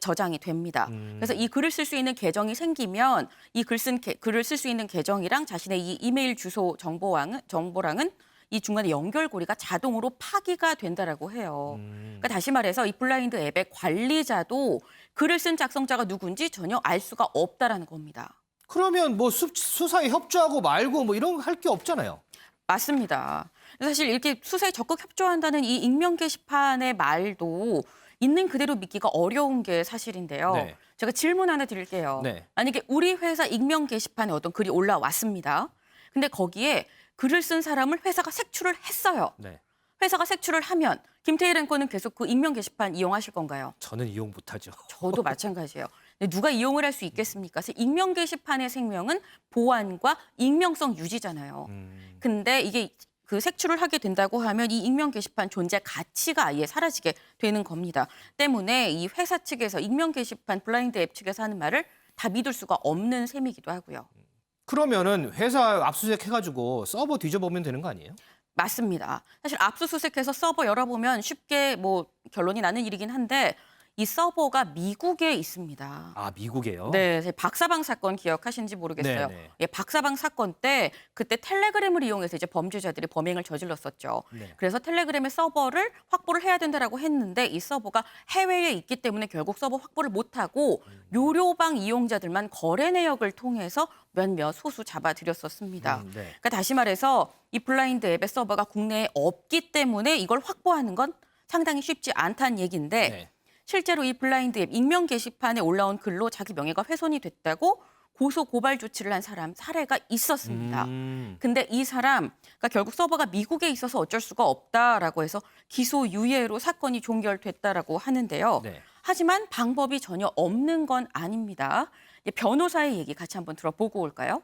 저장이 됩니다. 그래서 이 글을 쓸 수 있는 계정이 생기면 이 글을 쓸 수 있는 계정이랑 자신의 이 이메일 주소 정보랑은 이 중간에 연결고리가 자동으로 파기가 된다라고 해요. 그러니까 다시 말해서 이 블라인드 앱의 관리자도 글을 쓴 작성자가 누군지 전혀 알 수가 없다라는 겁니다. 그러면 뭐 수사에 협조하고 말고 뭐 이런 거 할 게 없잖아요. 맞습니다. 사실 이렇게 수사에 적극 협조한다는 이 익명 게시판의 말도 있는 그대로 믿기가 어려운 게 사실인데요. 네. 제가 질문 하나 드릴게요. 네. 만약에 우리 회사 익명 게시판에 어떤 글이 올라왔습니다. 근데 거기에 글을 쓴 사람을 회사가 색출을 했어요. 네. 회사가 색출을 하면 김태일 앵커는 계속 그 익명 게시판 이용하실 건가요? 저는 이용 못하죠. 저도 마찬가지예요. 근데 누가 이용을 할 수 있겠습니까? 익명 게시판의 생명은 보안과 익명성 유지잖아요. 근데 이게 그 색출을 하게 된다고 하면 이 익명 게시판 존재 가치가 아예 사라지게 되는 겁니다. 때문에 이 회사 측에서 익명 게시판 블라인드 앱 측에서 하는 말을 다 믿을 수가 없는 셈이기도 하고요. 그러면은 회사 압수수색 해가지고 서버 뒤져보면 되는 거 아니에요? 맞습니다. 사실 압수수색해서 서버 열어보면 쉽게 뭐 결론이 나는 일이긴 한데 이 서버가 미국에 있습니다. 아, 미국에요? 네, 박사방 사건 기억하시는지 모르겠어요. 네네. 예, 박사방 사건 때 그때 텔레그램을 이용해서 이제 범죄자들이 범행을 저질렀었죠. 네. 그래서 텔레그램의 서버를 확보를 해야 된다라고 했는데 이 서버가 해외에 있기 때문에 결국 서버 확보를 못하고 요료방 이용자들만 거래 내역을 통해서 몇몇 소수 잡아들였었습니다. 네. 그러니까 다시 말해서 이 블라인드 앱의 서버가 국내에 없기 때문에 이걸 확보하는 건 상당히 쉽지 않다는 얘기인데 네. 실제로 이 블라인드 앱 익명 게시판에 올라온 글로 자기 명예가 훼손이 됐다고 고소 고발 조치를 한 사람 사례가 있었습니다. 근데 이 사람, 그러니까 결국 서버가 미국에 있어서 어쩔 수가 없다라고 해서 기소 유예로 사건이 종결됐다라고 하는데요. 네. 하지만 방법이 전혀 없는 건 아닙니다. 변호사의 얘기 같이 한번 들어보고 올까요?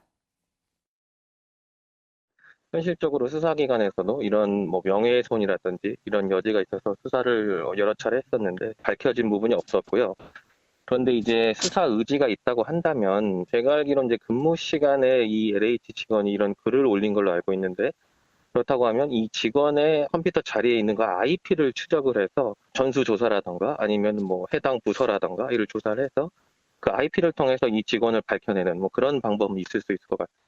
현실적으로 수사기관에서도 이런 뭐 명예훼손이라든지 이런 여지가 있어서 수사를 여러 차례 했었는데 밝혀진 부분이 없었고요. 그런데 이제 수사 의지가 있다고 한다면 제가 알기로 이제 근무 시간에 이 LH 직원이 이런 글을 올린 걸로 알고 있는데 그렇다고 하면 이 직원의 컴퓨터 자리에 있는 거 IP를 추적을 해서 전수조사라던가 아니면 뭐 해당 부서라던가 이를 조사를 해서 그 IP를 통해서 이 직원을 밝혀내는 뭐 그런 방법은 있을 수 있을 것 같습니다.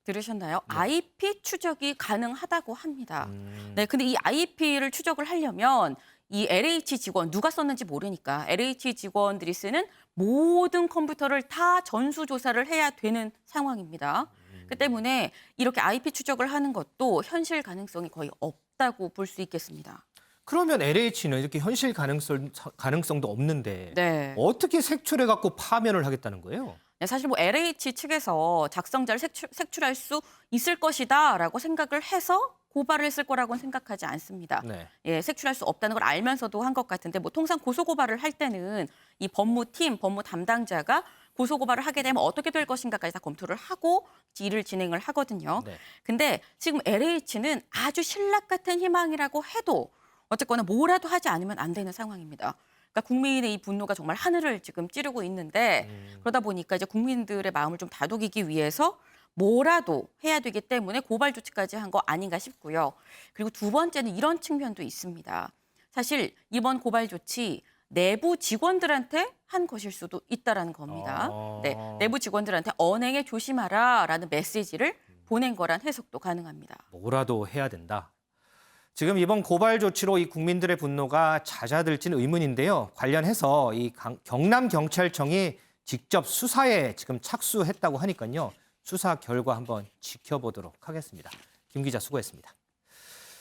들으셨나요? IP 추적이 가능하다고 합니다. 네, 근데 이 IP를 추적을 하려면 이 LH 직원 누가 썼는지 모르니까 LH 직원들이 쓰는 모든 컴퓨터를 다 전수조사를 해야 되는 상황입니다. 그 때문에 이렇게 IP 추적을 하는 것도 현실 가능성이 거의 없다고 볼 수 있겠습니다. 그러면 LH는 이렇게 현실 가능성도 없는데 네. 어떻게 색출해갖고 파면을 하겠다는 거예요? 네, 사실 뭐 LH 측에서 작성자를 색출할 수 있을 것이다라고 생각을 해서 고발을 했을 거라고는 생각하지 않습니다. 네. 예, 색출할 수 없다는 걸 알면서도 한 것 같은데 뭐 통상 고소 고발을 할 때는 이 법무팀, 법무 담당자가 고소 고발을 하게 되면 어떻게 될 것인가까지 다 검토를 하고 일을 진행을 하거든요. 네. 근데 지금 LH는 아주 신락 같은 희망이라고 해도 어쨌거나 뭐라도 하지 않으면 안 되는 상황입니다. 그러니까 국민의 이 분노가 정말 하늘을 지금 찌르고 있는데 그러다 보니까 이제 국민들의 마음을 좀 다독이기 위해서 뭐라도 해야 되기 때문에 고발 조치까지 한 거 아닌가 싶고요. 그리고 두 번째는 이런 측면도 있습니다. 사실 이번 고발 조치 내부 직원들한테 한 것일 수도 있다라는 겁니다. 네, 내부 직원들한테 언행에 조심하라라는 메시지를 보낸 거란 해석도 가능합니다. 뭐라도 해야 된다. 지금 이번 고발 조치로 이 국민들의 분노가 잦아들지는 의문인데요. 관련해서 이 경남경찰청이 직접 수사에 지금 착수했다고 하니까요. 수사 결과 한번 지켜보도록 하겠습니다. 김 기자 수고했습니다.